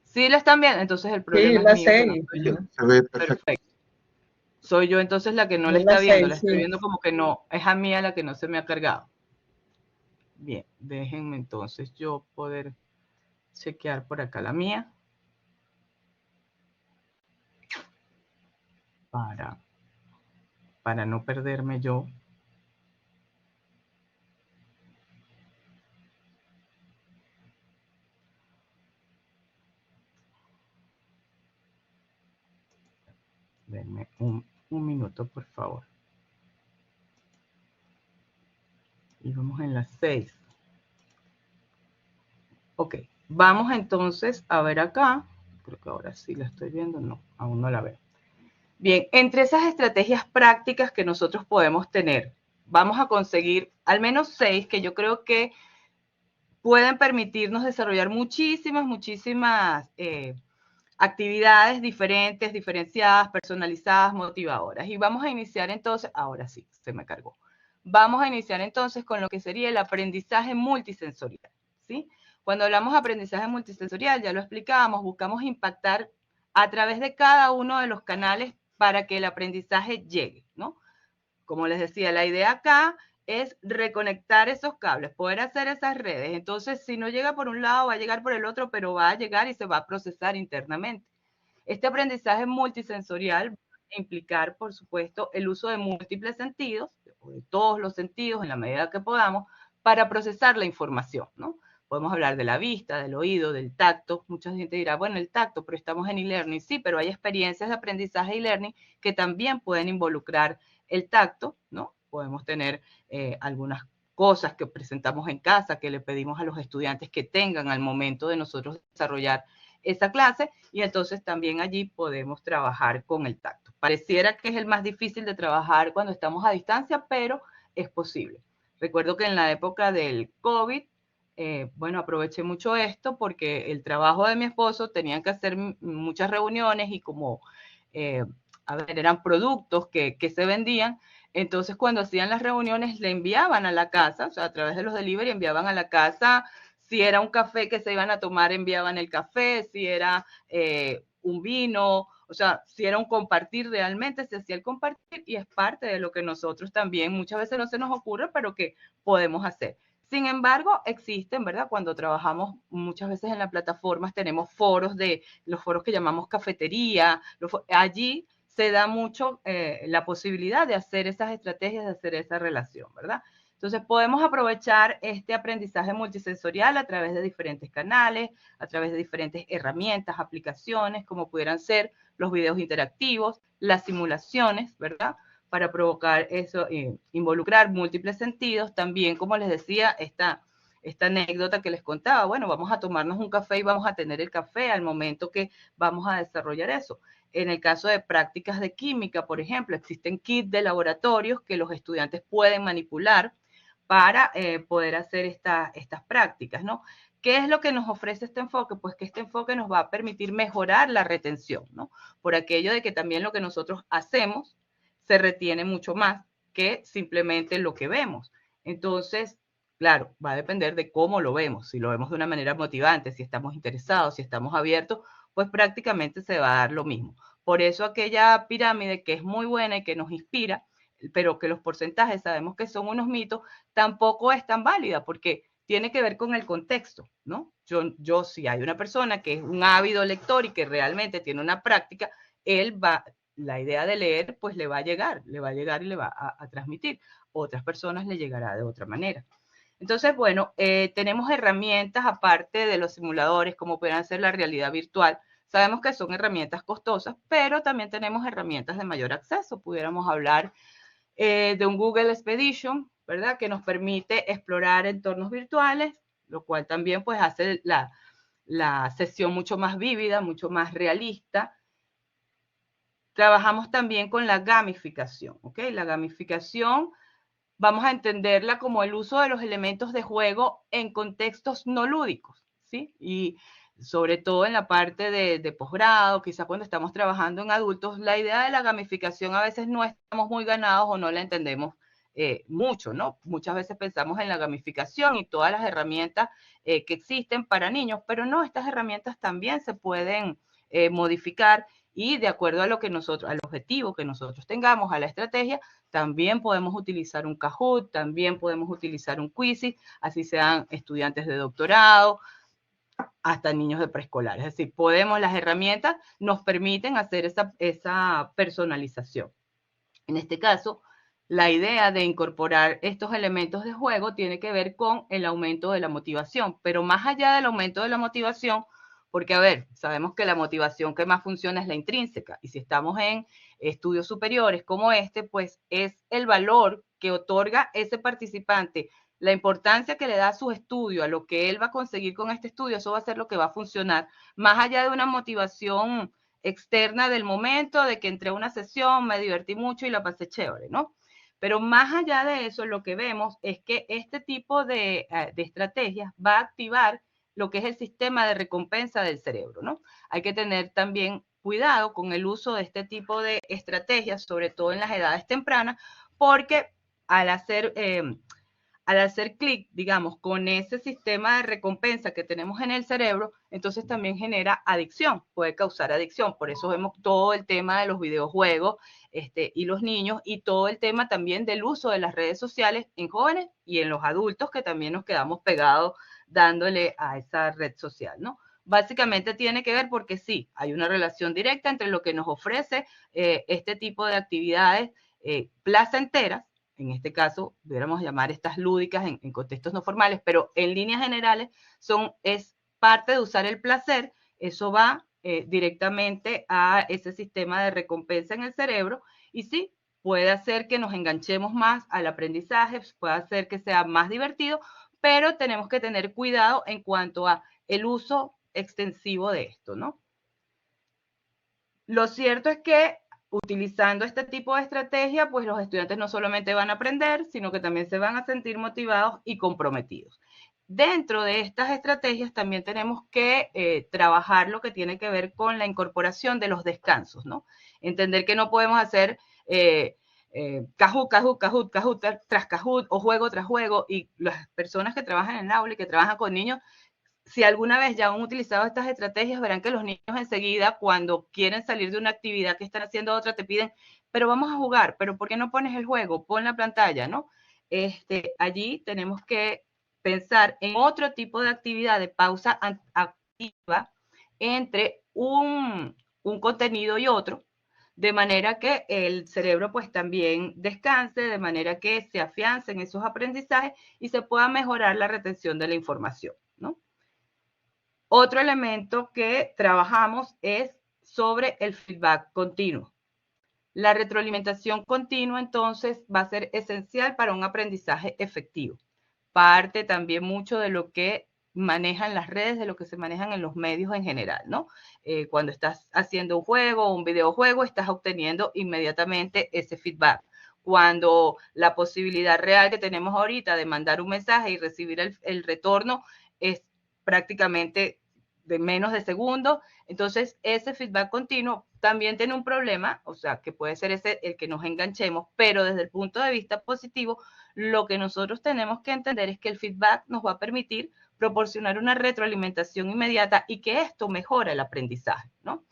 Sí, la están viendo, entonces el Sí, problema la es mío. Que no 6. soy yo. Se ve perfecto. Perfecto. Soy yo entonces la que no la Es la está viendo, 6, la estoy sí. viendo como que no, es a mí a la que no se me ha cargado. Bien, déjenme entonces yo poder chequear por acá la mía. Para no perderme yo. Denme un minuto, por favor. Y vamos en las 6. Ok, vamos entonces a ver acá. Creo que ahora sí la estoy viendo. No, aún no la veo. Bien, entre esas estrategias prácticas que nosotros podemos tener, vamos a conseguir al menos 6 que yo creo que pueden permitirnos desarrollar muchísimas actividades diferentes, diferenciadas, personalizadas, motivadoras. Y vamos a iniciar entonces, ahora sí, se me cargó. Vamos a iniciar entonces con lo que sería el aprendizaje multisensorial, ¿sí? Cuando hablamos de aprendizaje multisensorial, ya lo explicábamos, buscamos impactar a través de cada uno de los canales para que el aprendizaje llegue, ¿no? Como les decía, la idea acá es reconectar esos cables, poder hacer esas redes. Entonces, si no llega por un lado, va a llegar por el otro, pero va a llegar y se va a procesar internamente. Este aprendizaje multisensorial va a implicar, por supuesto, el uso de múltiples sentidos, de todos los sentidos en la medida que podamos, para procesar la información, ¿no? Podemos hablar de la vista, del oído, del tacto. Mucha gente dirá, bueno, el tacto, pero estamos en e-learning. Sí, pero hay experiencias de aprendizaje e-learning que también pueden involucrar el tacto, ¿no? Podemos tener algunas cosas que presentamos en casa, que le pedimos a los estudiantes que tengan al momento de nosotros desarrollar esa clase, y entonces también allí podemos trabajar con el tacto. Pareciera que es el más difícil de trabajar cuando estamos a distancia, pero es posible. Recuerdo que en la época del COVID, bueno, aproveché mucho esto porque el trabajo de mi esposo tenían que hacer muchas reuniones y como, a ver, eran productos que se vendían. Entonces, cuando hacían las reuniones, le enviaban a la casa, o sea, a través de los delivery, enviaban a la casa. Si era un café que se iban a tomar, enviaban el café. Si era un vino, o sea, si era un compartir, realmente se hacía el compartir, y es parte de lo que nosotros también muchas veces no se nos ocurre, pero que podemos hacer. Sin embargo, existen, ¿verdad? Cuando trabajamos muchas veces en las plataformas, tenemos foros los foros que llamamos cafetería. Allí se da mucho la posibilidad de hacer esas estrategias, de hacer esa relación, ¿verdad? Entonces, podemos aprovechar este aprendizaje multisensorial a través de diferentes canales, a través de diferentes herramientas, aplicaciones, como pudieran ser los videos interactivos, las simulaciones, ¿verdad? Para provocar eso, involucrar múltiples sentidos. También, como les decía, esta anécdota que les contaba, bueno, vamos a tomarnos un café y vamos a tener el café al momento que vamos a desarrollar eso. En el caso de prácticas de química, por ejemplo, existen kits de laboratorios que los estudiantes pueden manipular para poder hacer estas prácticas, ¿no? ¿Qué es lo que nos ofrece este enfoque? Pues que este enfoque nos va a permitir mejorar la retención, ¿no? Por aquello de que también lo que nosotros hacemos se retiene mucho más que simplemente lo que vemos. Entonces, claro, va a depender de cómo lo vemos. Si lo vemos de una manera motivante, si estamos interesados, si estamos abiertos, pues prácticamente se va a dar lo mismo. Por eso aquella pirámide que es muy buena y que nos inspira, pero que los porcentajes sabemos que son unos mitos, tampoco es tan válida, porque tiene que ver con el contexto, ¿no? Yo si hay una persona que es un ávido lector y que realmente tiene una práctica, la idea de leer, pues le va a llegar y le va a transmitir. Otras personas le llegará de otra manera. Entonces, bueno, tenemos herramientas aparte de los simuladores, como pueden ser la realidad virtual. Sabemos que son herramientas costosas, pero también tenemos herramientas de mayor acceso. Pudiéramos hablar de un Google Expedition, ¿verdad? Que nos permite explorar entornos virtuales lo cual también pues hace la sesión mucho más vívida, mucho más realista. Trabajamos también con la gamificación, ¿ok? La gamificación vamos a entenderla como el uso de los elementos de juego en contextos no lúdicos, ¿sí? Y sobre todo en la parte de posgrado, quizás cuando estamos trabajando en adultos, la idea de la gamificación a veces no estamos muy ganados o no la entendemos mucho, ¿no? Muchas veces pensamos en la gamificación y todas las herramientas que existen para niños, pero no, estas herramientas también se pueden modificar y de acuerdo a lo que nosotros, al objetivo que nosotros tengamos, a la estrategia, también podemos utilizar un Kahoot, también podemos utilizar un Quizizz, así sean estudiantes de doctorado, hasta niños de preescolar. Es decir, las herramientas nos permiten hacer esa personalización. En este caso, la idea de incorporar estos elementos de juego tiene que ver con el aumento de la motivación, pero más allá del aumento de la motivación, porque, a ver, sabemos que la motivación que más funciona es la intrínseca, y si estamos en estudios superiores como este, pues es el valor que otorga ese participante, la importancia que le da a su estudio, a lo que él va a conseguir con este estudio, eso va a ser lo que va a funcionar, más allá de una motivación externa del momento, de que entré a una sesión, me divertí mucho y la pasé chévere, ¿no? Pero más allá de eso, lo que vemos es que este tipo de estrategias va a activar lo que es el sistema de recompensa del cerebro, ¿no? Hay que tener también cuidado con el uso de este tipo de estrategias, sobre todo en las edades tempranas, porque al hacer clic, digamos, con ese sistema de recompensa que tenemos en el cerebro, entonces también genera adicción, puede causar adicción. Por eso vemos todo el tema de los videojuegos y los niños, y todo el tema también del uso de las redes sociales en jóvenes y en los adultos, que también nos quedamos pegados dándole a esa red social, ¿no? Básicamente tiene que ver porque sí, hay una relación directa entre lo que nos ofrece este tipo de actividades placenteras, en este caso, pudiéramos llamar estas lúdicas en contextos no formales, pero en líneas generales es parte de usar el placer, eso va directamente a ese sistema de recompensa en el cerebro, y sí, puede hacer que nos enganchemos más al aprendizaje, puede hacer que sea más divertido, pero tenemos que tener cuidado en cuanto a el uso extensivo de esto, ¿no? Lo cierto es que utilizando este tipo de estrategia, pues los estudiantes no solamente van a aprender, sino que también se van a sentir motivados y comprometidos. Dentro de estas estrategias también tenemos que trabajar lo que tiene que ver con la incorporación de los descansos, ¿no? Entender que no podemos hacer Kahoot tras Kahoot o juego tras juego, y las personas que trabajan en el aula y que trabajan con niños, si alguna vez ya han utilizado estas estrategias, verán que los niños enseguida, cuando quieren salir de una actividad que están haciendo otra, te piden, pero vamos a jugar, pero ¿por qué no pones el juego? Pon la pantalla, ¿no? Allí tenemos que pensar en otro tipo de actividad de pausa activa entre un contenido y otro, de manera que el cerebro pues también descanse, de manera que se afiancen esos aprendizajes y se pueda mejorar la retención de la información, ¿no? Otro elemento que trabajamos es sobre el feedback continuo. La retroalimentación continua, entonces, va a ser esencial para un aprendizaje efectivo. Parte también mucho de lo que manejan las redes, de lo que se manejan en los medios en general, ¿no? Cuando estás haciendo un juego o un videojuego, estás obteniendo inmediatamente ese feedback. Cuando la posibilidad real que tenemos ahorita de mandar un mensaje y recibir el retorno es prácticamente de menos de segundos, entonces ese feedback continuo también tiene un problema, o sea, que puede ser el que nos enganchemos, pero desde el punto de vista positivo, lo que nosotros tenemos que entender es que el feedback nos va a permitir proporcionar una retroalimentación inmediata y que esto mejora el aprendizaje, ¿no?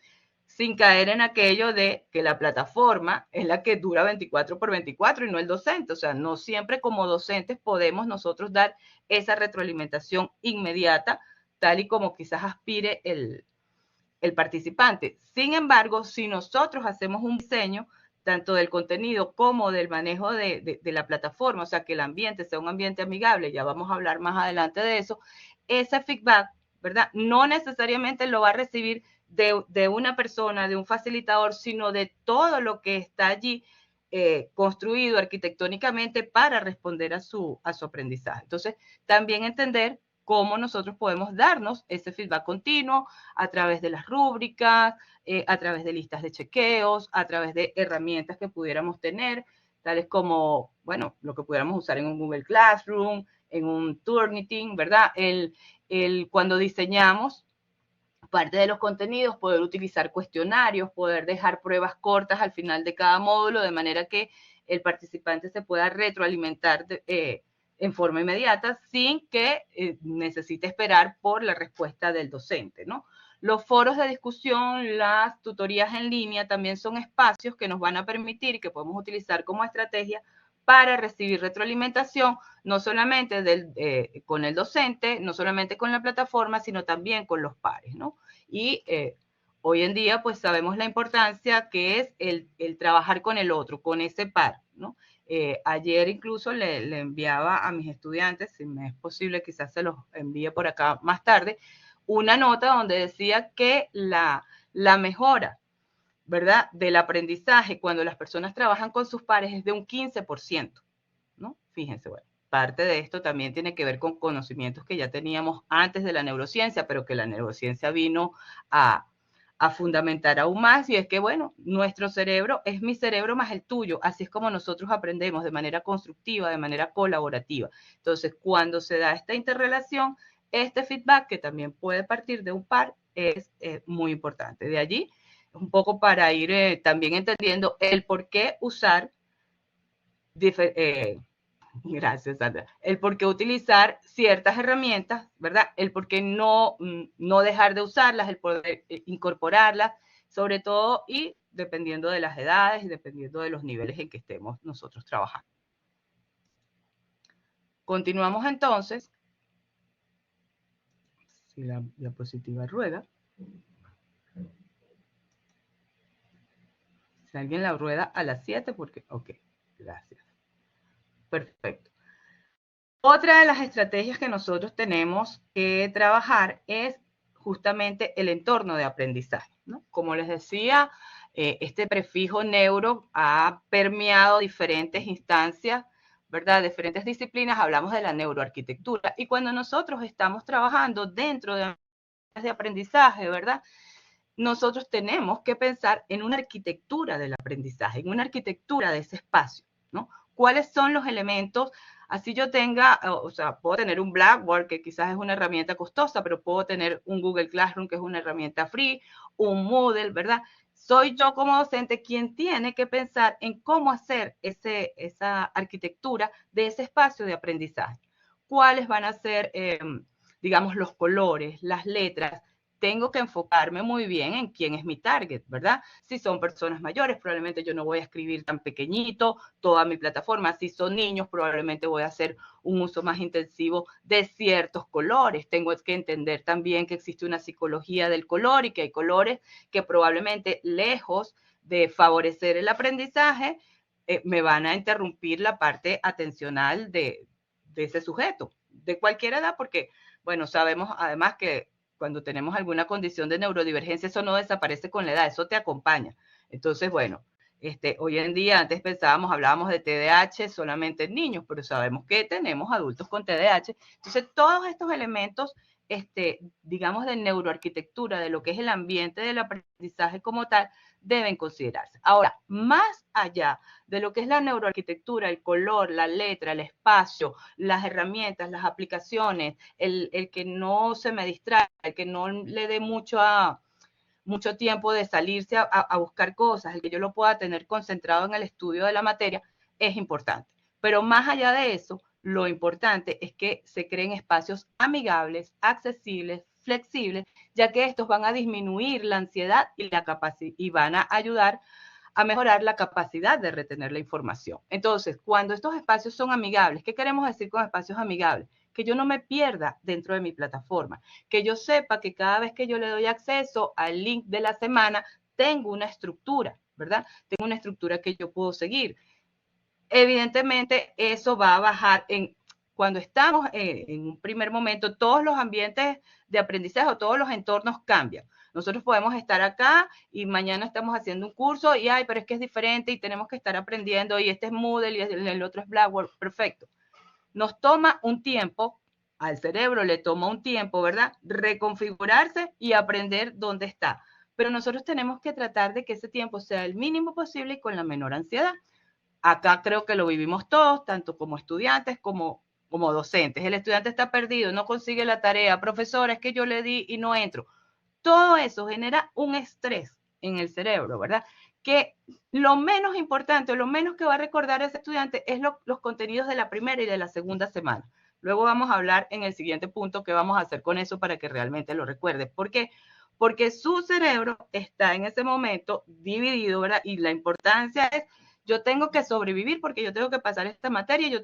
Sin caer en aquello de que la plataforma es la que dura 24/24 y no el docente. O sea, no siempre como docentes podemos nosotros dar esa retroalimentación inmediata, tal y como quizás aspire el participante. Sin embargo, si nosotros hacemos un diseño tanto del contenido como del manejo de la plataforma, o sea, que el ambiente sea un ambiente amigable, ya vamos a hablar más adelante de eso, ese feedback, ¿verdad? No necesariamente lo va a recibir de una persona, de un facilitador, sino de todo lo que está allí construido arquitectónicamente para responder a su aprendizaje. Entonces, también entender cómo nosotros podemos darnos ese feedback continuo a través de las rúbricas, a través de listas de chequeos, a través de herramientas que pudiéramos tener, tales como, bueno, lo que pudiéramos usar en un Google Classroom, en un Turnitin, ¿verdad? Cuando diseñamos parte de los contenidos, poder utilizar cuestionarios, poder dejar pruebas cortas al final de cada módulo, de manera que el participante se pueda retroalimentar en forma inmediata sin que necesite esperar por la respuesta del docente, ¿no? Los foros de discusión, las tutorías en línea también son espacios que nos van a permitir y que podemos utilizar como estrategia para recibir retroalimentación, no solamente con el docente, no solamente con la plataforma, sino también con los pares, ¿no? Y hoy en día, pues sabemos la importancia que es el trabajar con el otro, con ese par, ¿no? Ayer incluso le enviaba a mis estudiantes, si me es posible, quizás se los envíe por acá más tarde, una nota donde decía que la mejora, ¿verdad?, del aprendizaje cuando las personas trabajan con sus pares es de un 15%, ¿no? Fíjense, bueno, parte de esto también tiene que ver con conocimientos que ya teníamos antes de la neurociencia, pero que la neurociencia vino a fundamentar aún más, y es que, bueno, nuestro cerebro es mi cerebro más el tuyo, así es como nosotros aprendemos de manera constructiva, de manera colaborativa. Entonces, cuando se da esta interrelación, este feedback, que también puede partir de un par, es muy importante. De allí, un poco para ir también entendiendo el por qué usar, gracias, Sandra, el por qué utilizar ciertas herramientas, ¿verdad? El por qué no dejar de usarlas, el poder incorporarlas, sobre todo, y dependiendo de las edades y dependiendo de los niveles en que estemos nosotros trabajando. Continuamos entonces. Si la diapositiva rueda. Si alguien la rueda a las 7, porque, ok, gracias. Perfecto. Otra de las estrategias que nosotros tenemos que trabajar es justamente el entorno de aprendizaje, ¿no? Como les decía, este prefijo neuro ha permeado diferentes instancias, ¿verdad? Diferentes disciplinas. Hablamos de la neuroarquitectura, y cuando nosotros estamos trabajando dentro de aprendizaje, ¿verdad?, nosotros tenemos que pensar en una arquitectura del aprendizaje, en una arquitectura de ese espacio, ¿no? ¿Cuáles son los elementos? Así yo tenga, o sea, puedo tener un Blackboard, que quizás es una herramienta costosa, pero puedo tener un Google Classroom, que es una herramienta free, un Moodle, ¿verdad? Soy yo como docente quien tiene que pensar en cómo hacer esa arquitectura de ese espacio de aprendizaje. ¿Cuáles van a ser, digamos, los colores, las letras? Tengo que enfocarme muy bien en quién es mi target, ¿verdad? Si son personas mayores, probablemente yo no voy a escribir tan pequeñito toda mi plataforma. Si son niños, probablemente voy a hacer un uso más intensivo de ciertos colores. Tengo que entender también que existe una psicología del color y que hay colores que probablemente, lejos de favorecer el aprendizaje, me van a interrumpir la parte atencional de ese sujeto, de cualquier edad, porque, bueno, sabemos además que cuando tenemos alguna condición de neurodivergencia, eso no desaparece con la edad, eso te acompaña. Entonces, bueno, hoy en día, antes hablábamos de TDAH solamente en niños, pero sabemos que tenemos adultos con TDAH. Entonces, todos estos elementos, digamos, de neuroarquitectura, de lo que es el ambiente del aprendizaje como tal, deben considerarse. Ahora, más allá de lo que es la neuroarquitectura, el color, la letra, el espacio, las herramientas, las aplicaciones, el que no se me distraiga, el que no le dé mucho tiempo de salirse a buscar cosas, el que yo lo pueda tener concentrado en el estudio de la materia, es importante. Pero más allá de eso, lo importante es que se creen espacios amigables, accesibles, flexibles, ya que estos van a disminuir la ansiedad y van a ayudar a mejorar la capacidad de retener la información. Entonces, cuando estos espacios son amigables, ¿qué queremos decir con espacios amigables? Que yo no me pierda dentro de mi plataforma, que yo sepa que cada vez que yo le doy acceso al link de la semana, tengo una estructura, ¿verdad? Tengo una estructura que yo puedo seguir. Evidentemente, eso va a bajar cuando estamos en un primer momento, todos los ambientes de aprendizaje o todos los entornos cambian. Nosotros podemos estar acá y mañana estamos haciendo un curso y, pero es que es diferente y tenemos que estar aprendiendo y este es Moodle y el otro es Blackboard, perfecto. Nos toma un tiempo al cerebro le toma un tiempo, ¿verdad? Reconfigurarse y aprender dónde está. Pero nosotros tenemos que tratar de que ese tiempo sea el mínimo posible y con la menor ansiedad. Acá creo que lo vivimos todos, tanto como estudiantes como docentes. El estudiante está perdido, no consigue la tarea, profesora, es que yo le di y no entro. Todo eso genera un estrés en el cerebro, ¿verdad? Que lo menos importante, lo menos que va a recordar ese estudiante es los contenidos de la primera y de la segunda semana. Luego vamos a hablar en el siguiente punto qué vamos a hacer con eso para que realmente lo recuerde. ¿Por qué? Porque su cerebro está en ese momento dividido, ¿verdad? Y la importancia es, yo tengo que sobrevivir porque yo tengo que pasar esta materia,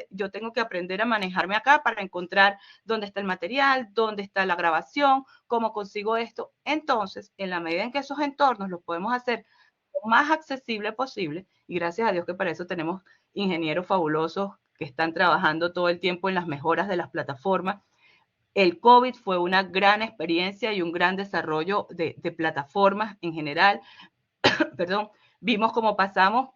yo tengo que aprender a manejarme acá para encontrar dónde está el material, dónde está la grabación, cómo consigo esto. Entonces, en la medida en que esos entornos los podemos hacer lo más accesible posible, y gracias a Dios que para eso tenemos ingenieros fabulosos que están trabajando todo el tiempo en las mejoras de las plataformas. El COVID fue una gran experiencia y un gran desarrollo de plataformas en general. Perdón, vimos cómo pasamos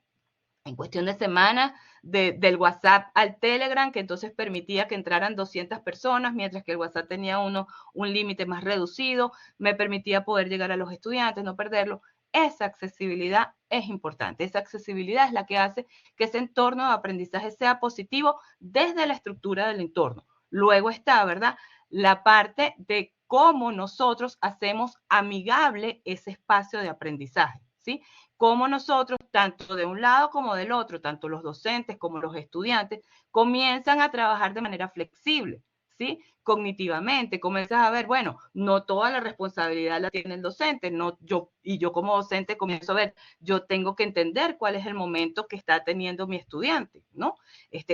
en cuestión de semanas del WhatsApp al Telegram, que entonces permitía que entraran 200 personas, mientras que el WhatsApp tenía un límite más reducido, me permitía poder llegar a los estudiantes, no perderlo. Esa accesibilidad es importante. Esa accesibilidad es la que hace que ese entorno de aprendizaje sea positivo desde la estructura del entorno. Luego está, ¿verdad?, la parte de cómo nosotros hacemos amigable ese espacio de aprendizaje, ¿sí? Cómo nosotros, tanto de un lado como del otro, tanto los docentes como los estudiantes, comienzan a trabajar de manera flexible, ¿sí? Cognitivamente, comienzas a ver, bueno, no toda la responsabilidad la tiene el docente, yo como docente comienzo a ver, yo tengo que entender cuál es el momento que está teniendo mi estudiante, ¿no?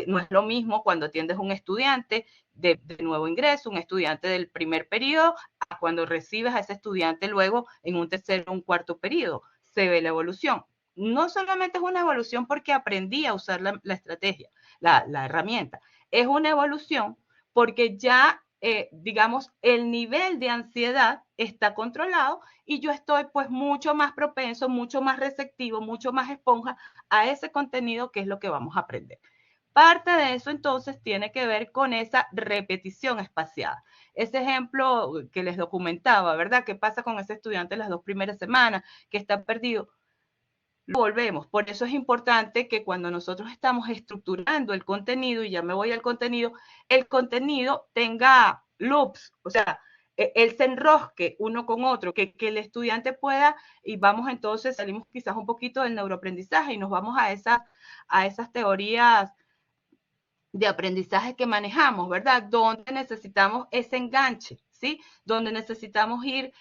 No es lo mismo cuando atiendes a un estudiante de nuevo ingreso, un estudiante del primer periodo, a cuando recibes a ese estudiante luego en un tercer o un cuarto periodo. Se ve la evolución. No solamente es una evolución porque aprendí a usar la estrategia, la herramienta, es una evolución porque ya, digamos, el nivel de ansiedad está controlado y yo estoy pues mucho más propenso, mucho más receptivo, mucho más esponja a ese contenido que es lo que vamos a aprender. Parte de eso entonces tiene que ver con esa repetición espaciada. Ese ejemplo que les documentaba, ¿verdad? ¿Qué pasa con ese estudiante las 2 primeras semanas que está perdido? Lo volvemos. Por eso es importante que cuando nosotros estamos estructurando el contenido, y ya me voy al contenido, el contenido tenga loops, o sea, él se enrosque uno con otro, que el estudiante pueda, y vamos entonces, salimos quizás un poquito del neuroaprendizaje y nos vamos a esas teorías de aprendizaje que manejamos, ¿verdad? Donde necesitamos ese enganche, ¿sí? Donde necesitamos ir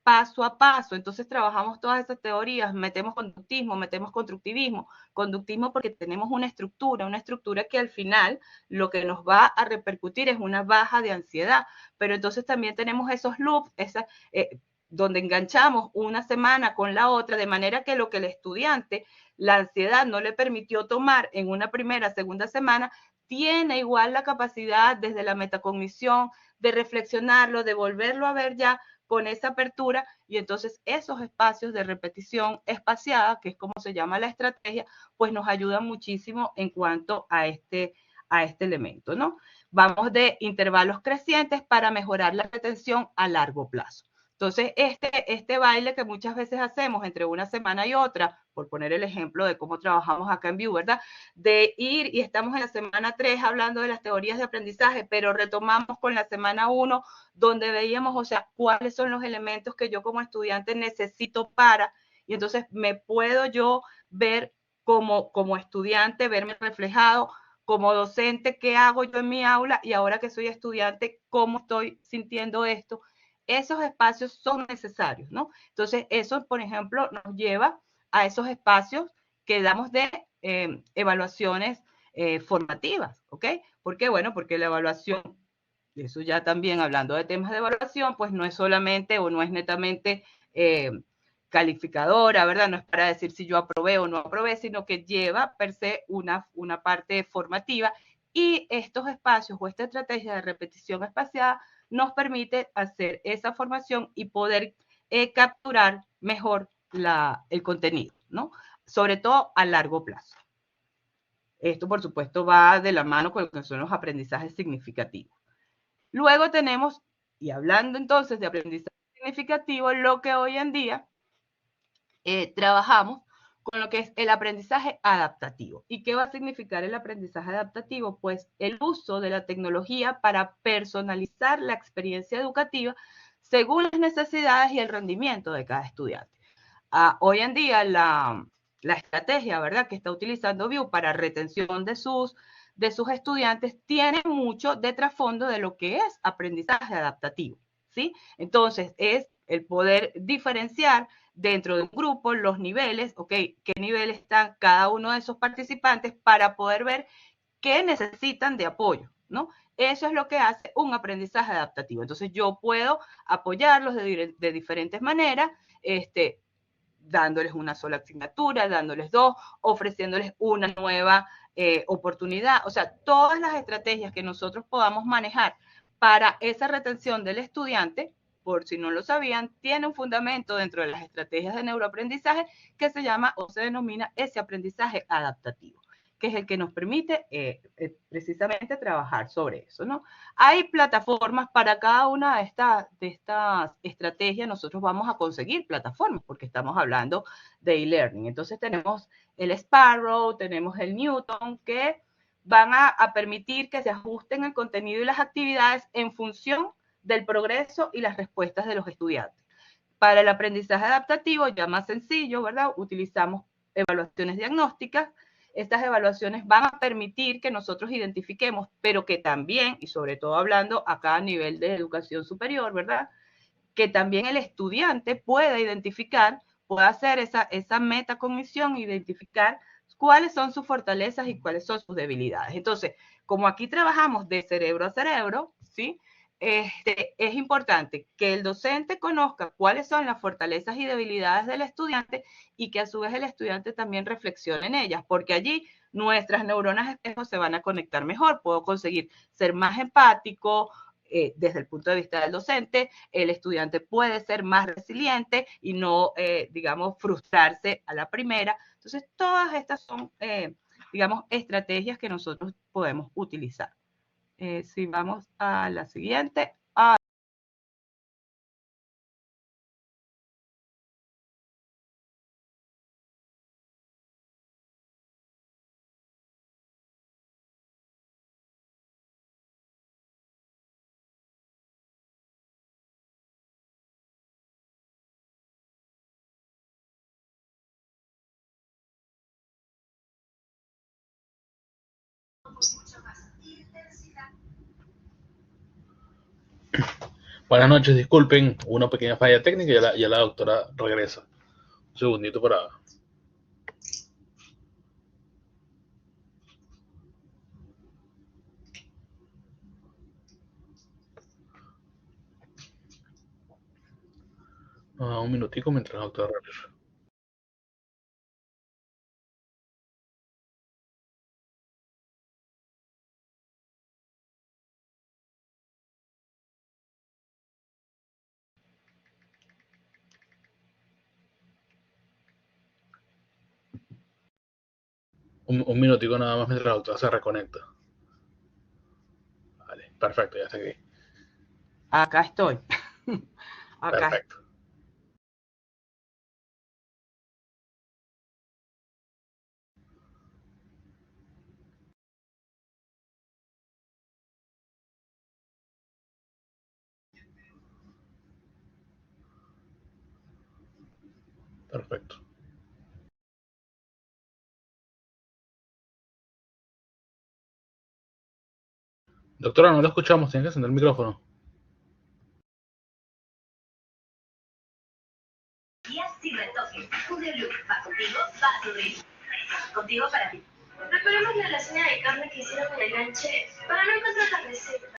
paso a paso. Entonces trabajamos todas esas teorías, metemos conductismo, metemos constructivismo. Conductismo porque tenemos una estructura que al final lo que nos va a repercutir es una baja de ansiedad. Pero entonces también tenemos esos loops, donde enganchamos una semana con la otra, de manera que lo que el estudiante, la ansiedad no le permitió tomar en una primera, segunda semana, tiene igual la capacidad desde la metacognición de reflexionarlo, de volverlo a ver ya con esa apertura, y entonces esos espacios de repetición espaciada, que es como se llama la estrategia, pues nos ayudan muchísimo en cuanto a este elemento, ¿no? Vamos de intervalos crecientes para mejorar la retención a largo plazo. Entonces, este baile que muchas veces hacemos entre una semana y otra, por poner el ejemplo de cómo trabajamos acá en View, ¿verdad? De ir y estamos en la semana 3 hablando de las teorías de aprendizaje, pero retomamos con la semana 1, donde veíamos, o sea, cuáles son los elementos que yo como estudiante necesito para, y entonces me puedo yo ver como estudiante, verme reflejado, como docente, qué hago yo en mi aula, y ahora que soy estudiante, cómo estoy sintiendo esto. Esos espacios son necesarios, ¿no? Entonces, eso, por ejemplo, nos lleva a esos espacios que damos de evaluaciones formativas, ¿ok? ¿Por qué? Bueno, porque la evaluación, eso ya también hablando de temas de evaluación, pues no es solamente o no es netamente calificadora, ¿verdad? No es para decir si yo aprobé o no aprobé, sino que lleva per se una parte formativa, y estos espacios o esta estrategia de repetición espaciada nos permite hacer esa formación y poder capturar mejor el contenido, ¿no? Sobre todo a largo plazo. Esto, por supuesto, va de la mano con lo que son los aprendizajes significativos. Luego tenemos, y hablando entonces de aprendizaje significativo, lo que hoy en día trabajamos con lo que es el aprendizaje adaptativo. ¿Y qué va a significar el aprendizaje adaptativo? Pues el uso de la tecnología para personalizar la experiencia educativa según las necesidades y el rendimiento de cada estudiante. Hoy en día la estrategia, ¿verdad?, que está utilizando View para retención de sus estudiantes tiene mucho de trasfondo de lo que es aprendizaje adaptativo, ¿sí? Entonces, es el poder diferenciar dentro de un grupo los niveles, ¿ok? ¿Qué nivel están cada uno de esos participantes para poder ver qué necesitan de apoyo, ¿no? Eso es lo que hace un aprendizaje adaptativo. Entonces, yo puedo apoyarlos de diferentes maneras, dándoles una sola asignatura, dándoles dos, ofreciéndoles una nueva oportunidad. O sea, todas las estrategias que nosotros podamos manejar para esa retención del estudiante, por si no lo sabían, tiene un fundamento dentro de las estrategias de neuroaprendizaje que se llama o se denomina ese aprendizaje adaptativo, que es el que nos permite precisamente trabajar sobre eso, ¿no? Hay plataformas para cada una de estas estrategias. Nosotros vamos a conseguir plataformas porque estamos hablando de e-learning. Entonces tenemos el Sparrow, tenemos el Newton, que van a permitir que se ajusten el contenido y las actividades en función del progreso y las respuestas de los estudiantes. Para el aprendizaje adaptativo, ya más sencillo, ¿verdad? Utilizamos evaluaciones diagnósticas. Estas evaluaciones van a permitir que nosotros identifiquemos, pero que también, y sobre todo hablando acá a nivel de educación superior, ¿verdad?, que también el estudiante pueda identificar, pueda hacer esa metacognición, identificar cuáles son sus fortalezas y cuáles son sus debilidades. Entonces, como aquí trabajamos de cerebro a cerebro, ¿sí?, es importante que el docente conozca cuáles son las fortalezas y debilidades del estudiante y que a su vez el estudiante también reflexione en ellas, porque allí nuestras neuronas espejo se van a conectar mejor. Puedo conseguir ser más empático desde el punto de vista del docente, el estudiante puede ser más resiliente y no, digamos, frustrarse a la primera. Entonces, todas estas son, digamos, estrategias que nosotros podemos utilizar. Si vamos a la siguiente. Buenas noches, disculpen, una pequeña falla técnica y ya la doctora regresa. Un segundito para... un minutico mientras la doctora regresa. Un minutico nada más mientras la doctora se reconecta. Vale, perfecto, ya está aquí. Acá estoy. Acá. Perfecto. Perfecto. Doctora, no lo escuchamos, tiene que encender el micrófono. Sin retoques. Julio Blue va contigo, va a tu ritmo. Contigo para ti. Reparemos la lasaña de carne que hicieron con el ganche para no encontrar la receta.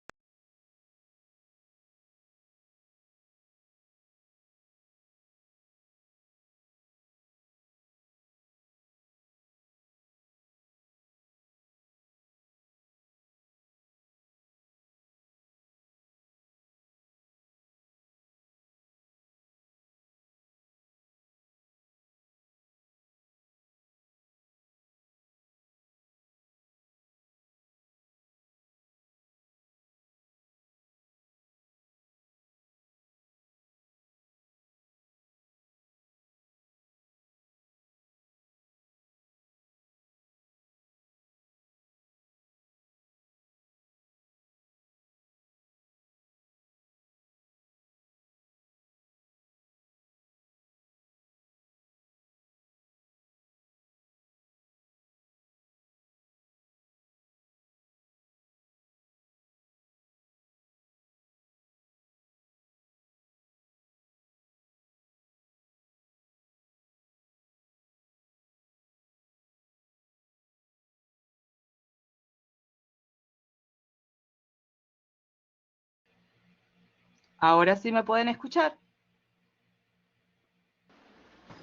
Ahora sí me pueden escuchar.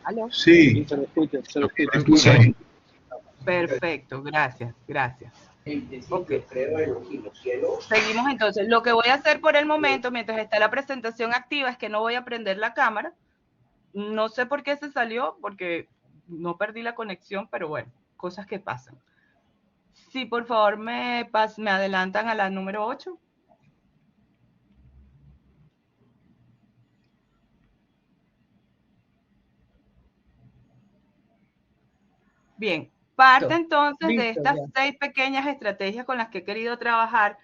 ¿Aló? Sí, Se lo escucha, se lo escucha. sí. Perfecto, gracias, gracias. Ok. Seguimos entonces. Lo que voy a hacer por el momento, mientras está la presentación activa, es que no voy a prender la cámara. No sé por qué se salió, porque no perdí la conexión, pero bueno, cosas que pasan. Sí, por favor, me adelantan a la número 8. Bien, parte entonces de Listo, estas ya. 6 pequeñas estrategias con las que he querido trabajar.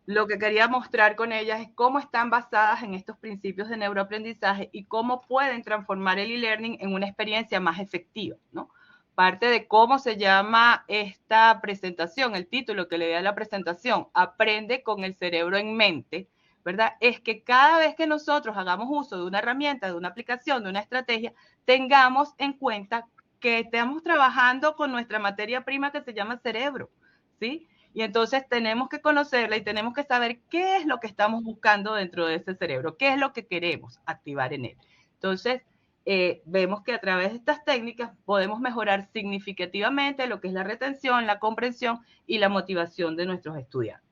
Lo que quería mostrar con ellas es cómo están basadas en estos principios de neuroaprendizaje y cómo pueden transformar el e-learning en una experiencia más efectiva, ¿no? Parte de cómo se llama esta presentación, el título que le da a la presentación, Aprende con el cerebro en mente, ¿verdad? Es que cada vez que nosotros hagamos uso de una herramienta, de una aplicación, de una estrategia, tengamos en cuenta que estamos trabajando con nuestra materia prima que se llama cerebro, ¿sí? Y entonces tenemos que conocerla y tenemos que saber qué es lo que estamos buscando dentro de ese cerebro, qué es lo que queremos activar en él. Entonces, vemos que a través de estas técnicas podemos mejorar significativamente lo que es la retención, la comprensión y la motivación de nuestros estudiantes.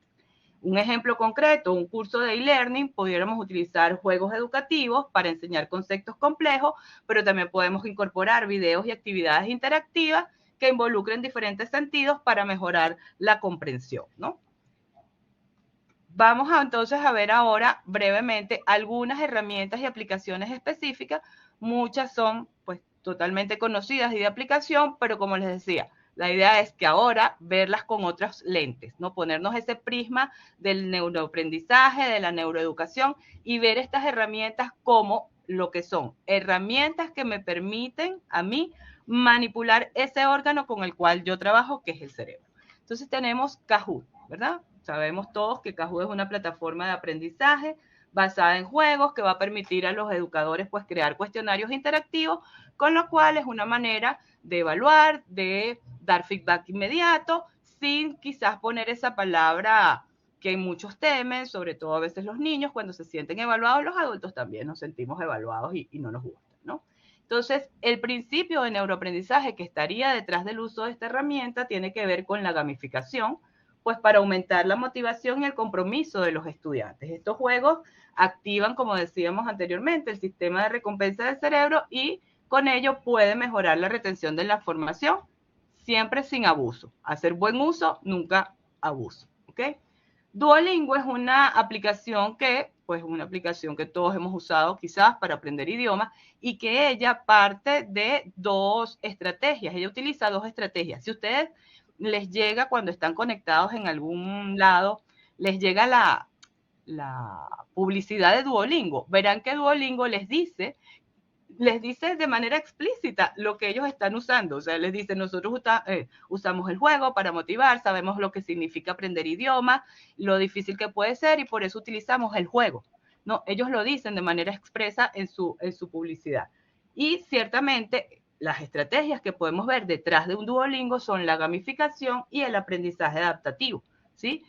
Un ejemplo concreto, un curso de e-learning, pudiéramos utilizar juegos educativos para enseñar conceptos complejos, pero también podemos incorporar videos y actividades interactivas que involucren diferentes sentidos para mejorar la comprensión, ¿no? Vamos entonces a ver ahora brevemente algunas herramientas y aplicaciones específicas. Muchas son pues totalmente conocidas y de aplicación, pero como les decía, la idea es que ahora verlas con otras lentes, ¿no? Ponernos ese prisma del neuroaprendizaje, de la neuroeducación y ver estas herramientas como lo que son herramientas que me permiten a mí manipular ese órgano con el cual yo trabajo, que es el cerebro. Entonces tenemos Kahoot, ¿verdad? Sabemos todos que Kahoot es una plataforma de aprendizaje basada en juegos que va a permitir a los educadores pues crear cuestionarios interactivos, con lo cual es una manera de evaluar, de dar feedback inmediato, sin quizás poner esa palabra que muchos temen, sobre todo a veces los niños, cuando se sienten evaluados, los adultos también nos sentimos evaluados y no nos gusta, ¿no? Entonces, el principio de neuroaprendizaje que estaría detrás del uso de esta herramienta tiene que ver con la gamificación, pues para aumentar la motivación y el compromiso de los estudiantes. Estos juegos activan, como decíamos anteriormente, el sistema de recompensa del cerebro y con ello puede mejorar la retención de la información, siempre sin abuso. Hacer buen uso, nunca abuso, ¿ok? Duolingo es una aplicación que todos hemos usado quizás para aprender idiomas y que ella parte de 2 estrategias. Ella utiliza 2 estrategias. Si ustedes les llega cuando están conectados en algún lado, les llega la publicidad de Duolingo, verán que Duolingo les dice de manera explícita lo que ellos están usando. O sea, les dice, nosotros usamos el juego para motivar, sabemos lo que significa aprender idiomas, lo difícil que puede ser y por eso utilizamos el juego. No, ellos lo dicen de manera expresa en su publicidad. Y ciertamente las estrategias que podemos ver detrás de un Duolingo son la gamificación y el aprendizaje adaptativo, ¿sí?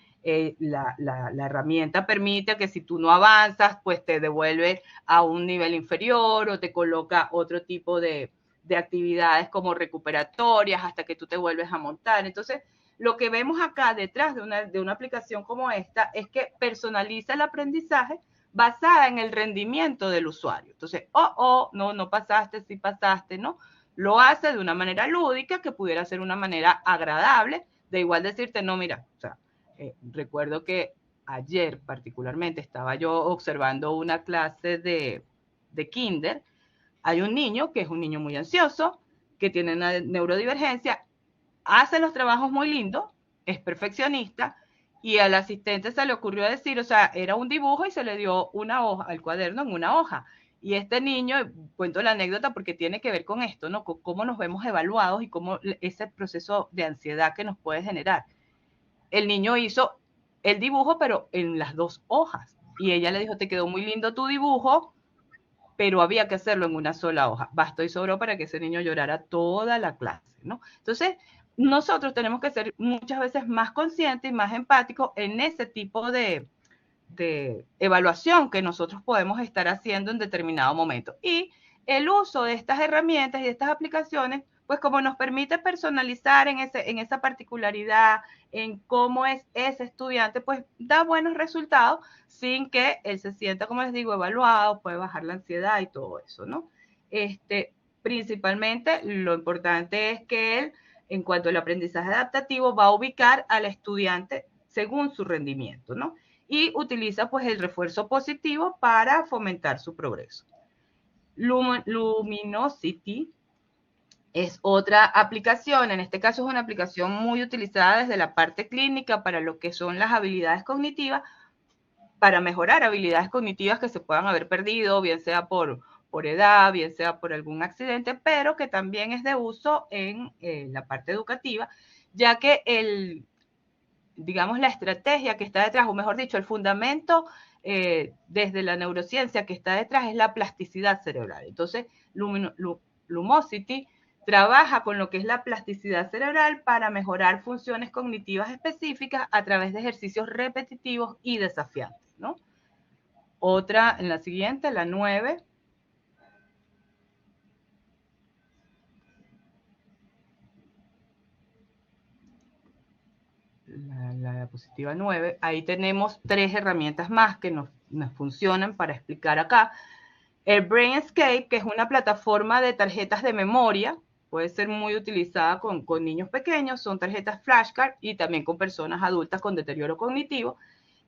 La herramienta permite que si tú no avanzas, pues te devuelve a un nivel inferior o te coloca otro tipo de actividades como recuperatorias hasta que tú te vuelves a montar. Entonces, lo que vemos acá detrás de una aplicación como esta es que personaliza el aprendizaje basada en el rendimiento del usuario. Entonces, no pasaste, sí pasaste, ¿no? Lo hace de una manera lúdica que pudiera ser una manera agradable, de igual decirte, no, mira, o sea, recuerdo que ayer particularmente estaba yo observando una clase de kinder. Hay un niño que es un niño muy ansioso, que tiene una neurodivergencia, hace los trabajos muy lindos, es perfeccionista, y al asistente se le ocurrió decir, o sea, era un dibujo y se le dio una hoja, al cuaderno en una hoja. Y este niño, cuento la anécdota porque tiene que ver con esto, ¿no? Con cómo nos vemos evaluados y cómo ese proceso de ansiedad que nos puede generar. El niño hizo el dibujo, pero en las 2 hojas. Y ella le dijo, te quedó muy lindo tu dibujo, pero había que hacerlo en una sola hoja. Bastó y sobró para que ese niño llorara toda la clase, ¿no? Entonces, nosotros tenemos que ser muchas veces más conscientes y más empáticos en ese tipo de evaluación que nosotros podemos estar haciendo en determinado momento. Y el uso de estas herramientas y de estas aplicaciones, pues como nos permite personalizar en esa particularidad, en cómo es ese estudiante, pues da buenos resultados sin que él se sienta, como les digo, evaluado, puede bajar la ansiedad y todo eso, ¿no? Principalmente lo importante es que él, en cuanto al aprendizaje adaptativo, va a ubicar al estudiante según su rendimiento, ¿no? Y utiliza pues el refuerzo positivo para fomentar su progreso. Luminosity es otra aplicación, en este caso es una aplicación muy utilizada desde la parte clínica para lo que son las habilidades cognitivas, para mejorar habilidades cognitivas que se puedan haber perdido, bien sea por edad, bien sea por algún accidente, pero que también es de uso en la parte educativa, ya que digamos, la estrategia que está detrás, o mejor dicho, el fundamento desde la neurociencia que está detrás es la plasticidad cerebral. Entonces, Lumosity trabaja con lo que es la plasticidad cerebral para mejorar funciones cognitivas específicas a través de ejercicios repetitivos y desafiantes, ¿no? Otra, en la siguiente, la 9. La diapositiva 9, ahí tenemos 3 herramientas más que nos funcionan para explicar acá. El Brainscape, que es una plataforma de tarjetas de memoria, puede ser muy utilizada con niños pequeños, son tarjetas flashcard y también con personas adultas con deterioro cognitivo,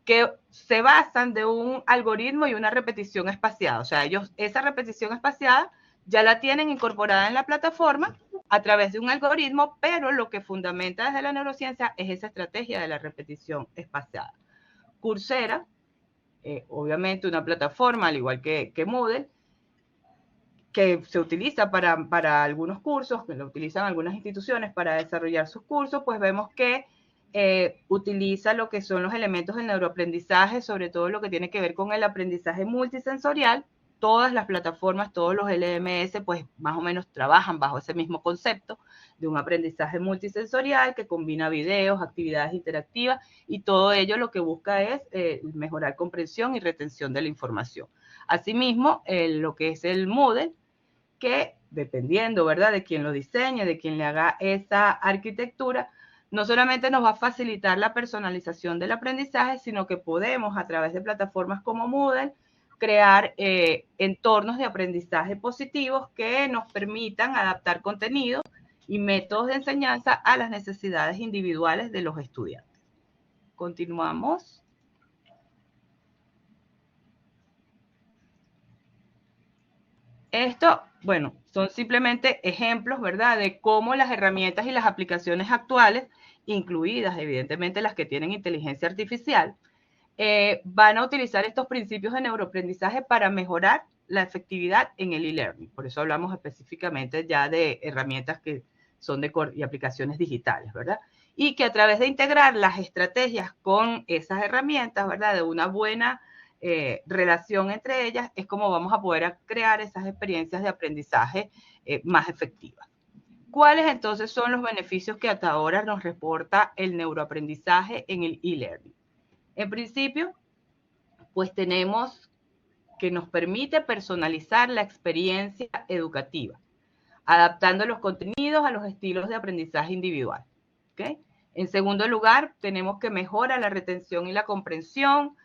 que se basan de un algoritmo y una repetición espaciada. O sea, ellos esa repetición espaciada ya la tienen incorporada en la plataforma a través de un algoritmo, pero lo que fundamenta desde la neurociencia es esa estrategia de la repetición espaciada. Coursera, obviamente una plataforma, al igual que Moodle, que se utiliza para algunos cursos, que lo utilizan algunas instituciones para desarrollar sus cursos, pues vemos que utiliza lo que son los elementos del neuroaprendizaje, sobre todo lo que tiene que ver con el aprendizaje multisensorial. Todas las plataformas, todos los LMS, pues más o menos trabajan bajo ese mismo concepto de un aprendizaje multisensorial que combina videos, actividades interactivas y todo ello lo que busca es mejorar comprensión y retención de la información. Asimismo, lo que es el Moodle, que dependiendo, ¿verdad?, de quien lo diseñe, de quien le haga esa arquitectura, no solamente nos va a facilitar la personalización del aprendizaje, sino que podemos, a través de plataformas como Moodle, crear entornos de aprendizaje positivos que nos permitan adaptar contenidos y métodos de enseñanza a las necesidades individuales de los estudiantes. Continuamos. Esto, bueno, son simplemente ejemplos, ¿verdad?, de cómo las herramientas y las aplicaciones actuales, incluidas evidentemente las que tienen inteligencia artificial, van a utilizar estos principios de neuroaprendizaje para mejorar la efectividad en el e-learning. Por eso hablamos específicamente ya de herramientas que son y aplicaciones digitales, ¿verdad? Y que a través de integrar las estrategias con esas herramientas, ¿verdad?, de una buena relación entre ellas, es como vamos a poder crear esas experiencias de aprendizaje más efectivas. ¿Cuáles entonces son los beneficios que hasta ahora nos reporta el neuroaprendizaje en el e-learning? En principio, pues tenemos que nos permite personalizar la experiencia educativa, adaptando los contenidos a los estilos de aprendizaje individual. ¿Okay? En segundo lugar, tenemos que mejorar la retención y la comprensión,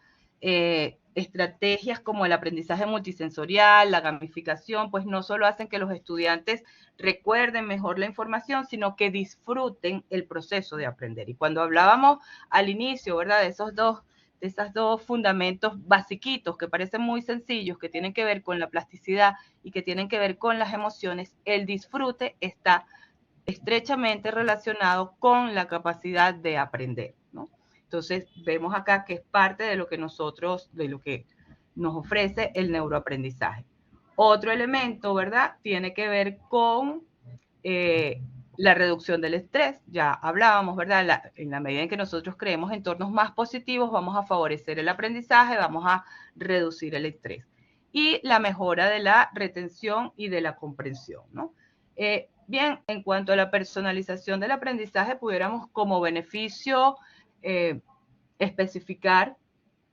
estrategias como el aprendizaje multisensorial, la gamificación, pues no solo hacen que los estudiantes recuerden mejor la información, sino que disfruten el proceso de aprender. Y cuando hablábamos al inicio, ¿verdad?, de esos dos fundamentos basiquitos que parecen muy sencillos, que tienen que ver con la plasticidad y que tienen que ver con las emociones, el disfrute está estrechamente relacionado con la capacidad de aprender, ¿no? Entonces, vemos acá que es parte de lo que nos ofrece el neuroaprendizaje. Otro elemento, ¿verdad?, tiene que ver con la reducción del estrés. Ya hablábamos, ¿verdad?, en la medida en que nosotros creemos entornos más positivos, vamos a favorecer el aprendizaje, vamos a reducir el estrés. Y la mejora de la retención y de la comprensión, ¿no? Bien, en cuanto a la personalización del aprendizaje, pudiéramos como beneficio especificar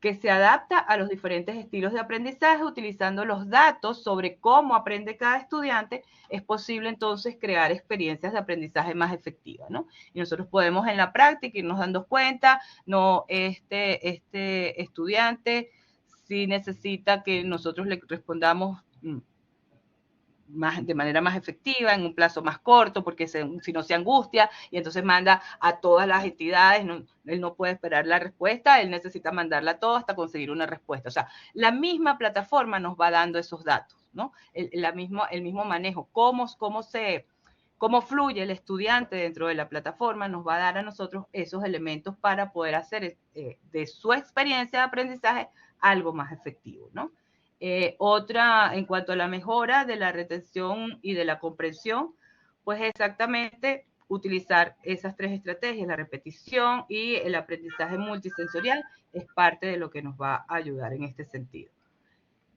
que se adapta a los diferentes estilos de aprendizaje utilizando los datos sobre cómo aprende cada estudiante. Es posible entonces crear experiencias de aprendizaje más efectivas, ¿no? Y nosotros podemos en la práctica irnos dando cuenta, no, este estudiante sí necesita que nosotros le respondamos de manera más efectiva, en un plazo más corto, porque si no se angustia y entonces manda a todas las entidades, él no puede esperar la respuesta, él necesita mandarla a todo hasta conseguir una respuesta. O sea, la misma plataforma nos va dando esos datos, ¿no? El mismo manejo, cómo fluye el estudiante dentro de la plataforma nos va a dar a nosotros esos elementos para poder hacer de su experiencia de aprendizaje algo más efectivo, ¿no? Otra, en cuanto a la mejora de la retención y de la comprensión, pues exactamente utilizar esas 3 estrategias, la repetición y el aprendizaje multisensorial, es parte de lo que nos va a ayudar en este sentido.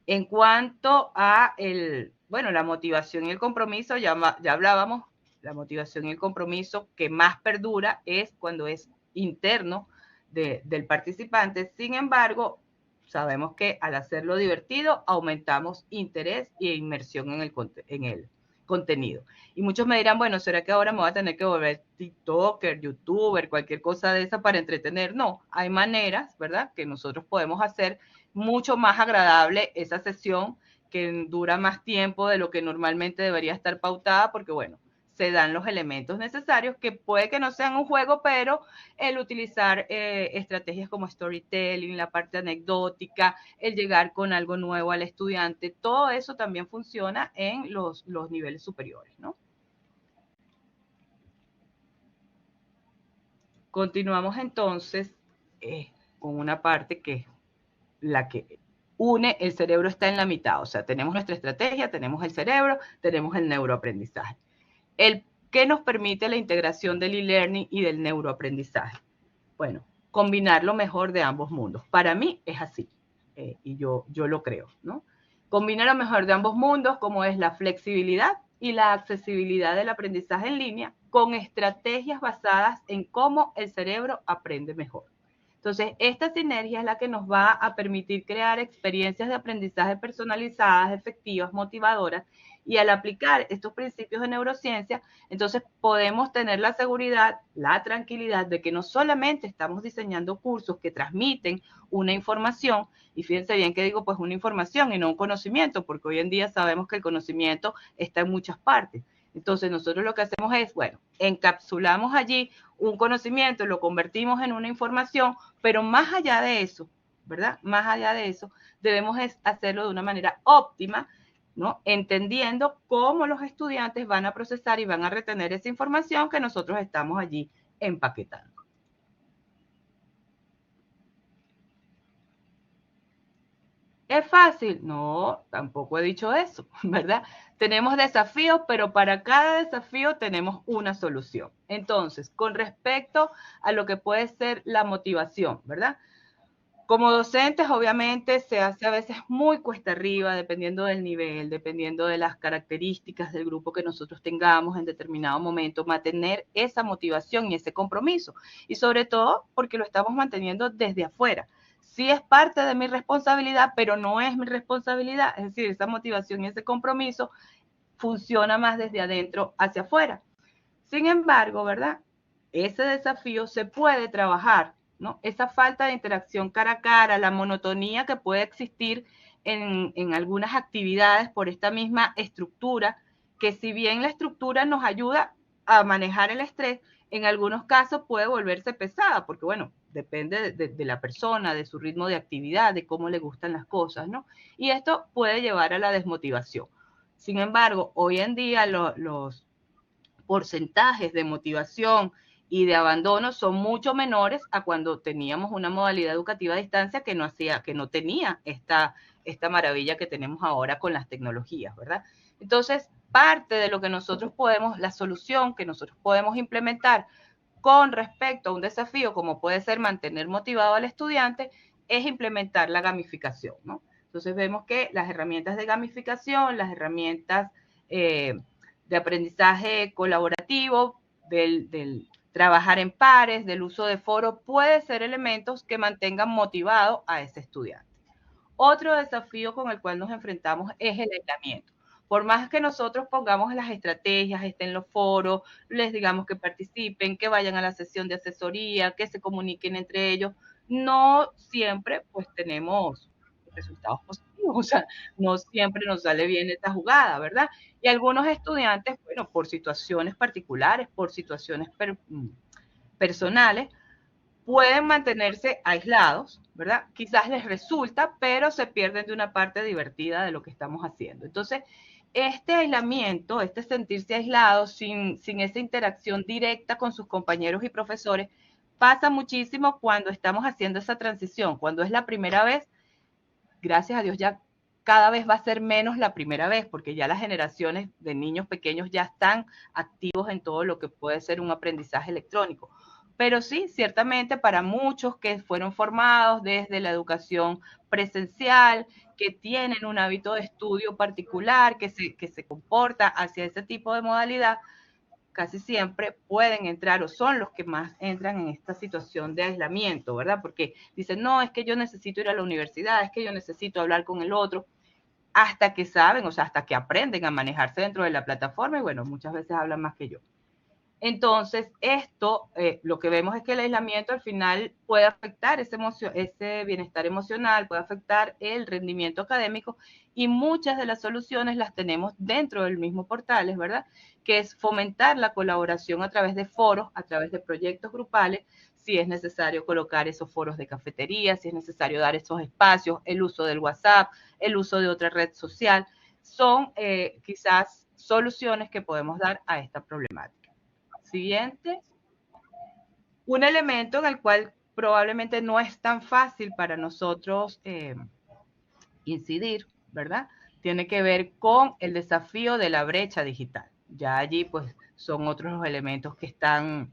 En cuanto a la motivación y el compromiso, ya hablábamos, la motivación y el compromiso que más perdura es cuando es interno del participante. Sin embargo, sabemos que al hacerlo divertido aumentamos interés e inmersión en el contenido. Y muchos me dirán, bueno, ¿será que ahora me voy a tener que volver TikToker, YouTuber, cualquier cosa de esa para entretener? No, hay maneras, ¿verdad?, que nosotros podemos hacer mucho más agradable esa sesión que dura más tiempo de lo que normalmente debería estar pautada, porque bueno, se dan los elementos necesarios que puede que no sean un juego, pero el utilizar estrategias como storytelling, la parte anecdótica, el llegar con algo nuevo al estudiante, todo eso también funciona en los niveles superiores, ¿no? Continuamos entonces con una parte que es la que une, el cerebro está en la mitad, o sea, tenemos nuestra estrategia, tenemos el cerebro, tenemos el neuroaprendizaje. ¿Qué nos permite la integración del e-learning y del neuroaprendizaje? Bueno, combinar lo mejor de ambos mundos. Para mí es así, y yo lo creo, ¿no? Combina lo mejor de ambos mundos, como es la flexibilidad y la accesibilidad del aprendizaje en línea, con estrategias basadas en cómo el cerebro aprende mejor. Entonces, esta sinergia es la que nos va a permitir crear experiencias de aprendizaje personalizadas, efectivas, motivadoras, y al aplicar estos principios de neurociencia, entonces podemos tener la seguridad, la tranquilidad de que no solamente estamos diseñando cursos que transmiten una información, y fíjense bien que digo pues una información y no un conocimiento, porque hoy en día sabemos que el conocimiento está en muchas partes. Entonces nosotros lo que hacemos es, bueno, encapsulamos allí un conocimiento, lo convertimos en una información, pero más allá de eso, ¿verdad? Más allá de eso, debemos hacerlo de una manera óptima, ¿no? Entendiendo cómo los estudiantes van a procesar y van a retener esa información que nosotros estamos allí empaquetando. ¿Es fácil? No, tampoco he dicho eso, ¿verdad? Tenemos desafíos, pero para cada desafío tenemos una solución. Entonces, con respecto a lo que puede ser la motivación, ¿verdad? Como docentes, obviamente, se hace a veces muy cuesta arriba, dependiendo del nivel, dependiendo de las características del grupo que nosotros tengamos en determinado momento, mantener esa motivación y ese compromiso. Y sobre todo porque lo estamos manteniendo desde afuera. Sí es parte de mi responsabilidad, pero no es mi responsabilidad. Es decir, esa motivación y ese compromiso funciona más desde adentro hacia afuera. Sin embargo, ¿verdad? Ese desafío se puede trabajar, ¿no? Esa falta de interacción cara a cara, la monotonía que puede existir en algunas actividades por esta misma estructura, que si bien la estructura nos ayuda a manejar el estrés, en algunos casos puede volverse pesada, porque bueno, depende de la persona, de su ritmo de actividad, de cómo le gustan las cosas, ¿no? Y esto puede llevar a la desmotivación. Sin embargo, hoy en día los porcentajes de motivación y de abandono son mucho menores a cuando teníamos una modalidad educativa a distancia que no tenía esta maravilla que tenemos ahora con las tecnologías, ¿verdad? Entonces, parte de lo que nosotros podemos, la solución que nosotros podemos implementar con respecto a un desafío como puede ser mantener motivado al estudiante, es implementar la gamificación, ¿no? Entonces vemos que las herramientas de gamificación, las herramientas de aprendizaje colaborativo, del trabajar en pares, del uso de foro, puede ser elementos que mantengan motivado a ese estudiante. Otro desafío con el cual nos enfrentamos es el aislamiento. Por más que nosotros pongamos las estrategias, estén en los foros, les digamos que participen, que vayan a la sesión de asesoría, que se comuniquen entre ellos, no siempre pues tenemos resultados positivos, o sea, no siempre nos sale bien esta jugada, ¿verdad? Y algunos estudiantes, bueno, por situaciones particulares, por situaciones personales, pueden mantenerse aislados, ¿verdad? Quizás les resulta, pero se pierden de una parte divertida de lo que estamos haciendo. Entonces, este aislamiento, este sentirse aislado sin esa interacción directa con sus compañeros y profesores, pasa muchísimo cuando estamos haciendo esa transición. Cuando es la primera vez, gracias a Dios ya cada vez va a ser menos la primera vez, porque ya las generaciones de niños pequeños ya están activos en todo lo que puede ser un aprendizaje electrónico. Pero sí, ciertamente para muchos que fueron formados desde la educación presencial, que tienen un hábito de estudio particular, que se comporta hacia ese tipo de modalidad, casi siempre pueden entrar o son los que más entran en esta situación de aislamiento, ¿verdad? Porque dicen, no, es que yo necesito ir a la universidad, es que yo necesito hablar con el otro, hasta que saben, o sea, hasta que aprenden a manejarse dentro de la plataforma y bueno, muchas veces hablan más que yo. Entonces, esto, lo que vemos es que el aislamiento al final puede afectar ese bienestar emocional, puede afectar el rendimiento académico y muchas de las soluciones las tenemos dentro del mismo Portales, ¿verdad? Que es fomentar la colaboración a través de foros, a través de proyectos grupales, si es necesario colocar esos foros de cafetería, si es necesario dar esos espacios, el uso del WhatsApp, el uso de otra red social, son quizás soluciones que podemos dar a esta problemática. Siguiente. Un elemento en el cual probablemente no es tan fácil para nosotros incidir, ¿verdad? Tiene que ver con el desafío de la brecha digital. Ya allí pues son otros los elementos que están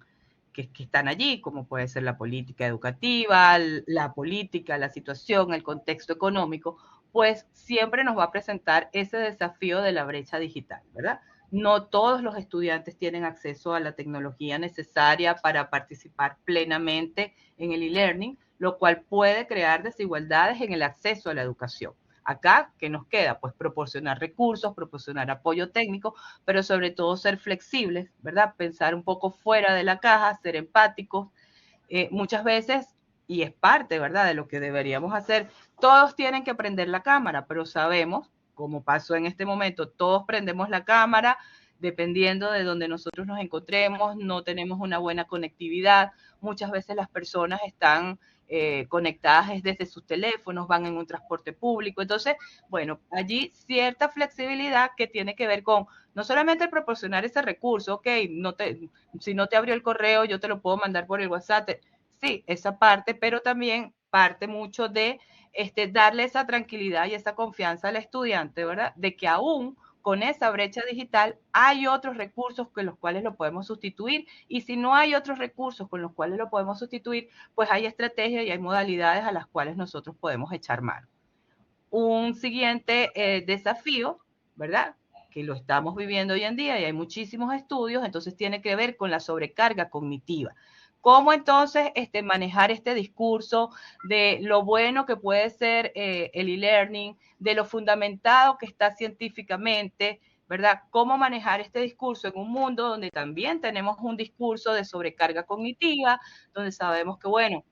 allí, como puede ser la política educativa, la política, la situación, el contexto económico, pues siempre nos va a presentar ese desafío de la brecha digital, ¿verdad? No todos los estudiantes tienen acceso a la tecnología necesaria para participar plenamente en el e-learning, lo cual puede crear desigualdades en el acceso a la educación. Acá, ¿qué nos queda? Pues proporcionar recursos, proporcionar apoyo técnico, pero sobre todo ser flexibles, ¿verdad? Pensar un poco fuera de la caja, ser empáticos. Muchas veces, y es parte, ¿verdad?, de lo que deberíamos hacer, todos tienen que prender la cámara, pero sabemos, como pasó en este momento, todos prendemos la cámara, dependiendo de donde nosotros nos encontremos, no tenemos una buena conectividad, muchas veces las personas están conectadas desde sus teléfonos, van en un transporte público, entonces, bueno, allí cierta flexibilidad que tiene que ver con no solamente proporcionar ese recurso, ok, si no te abrió el correo, yo te lo puedo mandar por el WhatsApp, sí, esa parte, pero también parte mucho de darle esa tranquilidad y esa confianza al estudiante, ¿verdad? De que aún con esa brecha digital hay otros recursos con los cuales lo podemos sustituir y si no hay otros recursos con los cuales lo podemos sustituir, pues hay estrategias y hay modalidades a las cuales nosotros podemos echar mano. Un siguiente desafío, ¿verdad?, que lo estamos viviendo hoy en día y hay muchísimos estudios, entonces tiene que ver con la sobrecarga cognitiva. ¿Cómo entonces manejar este discurso de lo bueno que puede ser el e-learning, de lo fundamentado que está científicamente, ¿verdad? ¿Cómo manejar este discurso en un mundo donde también tenemos un discurso de sobrecarga cognitiva, donde sabemos que, bueno,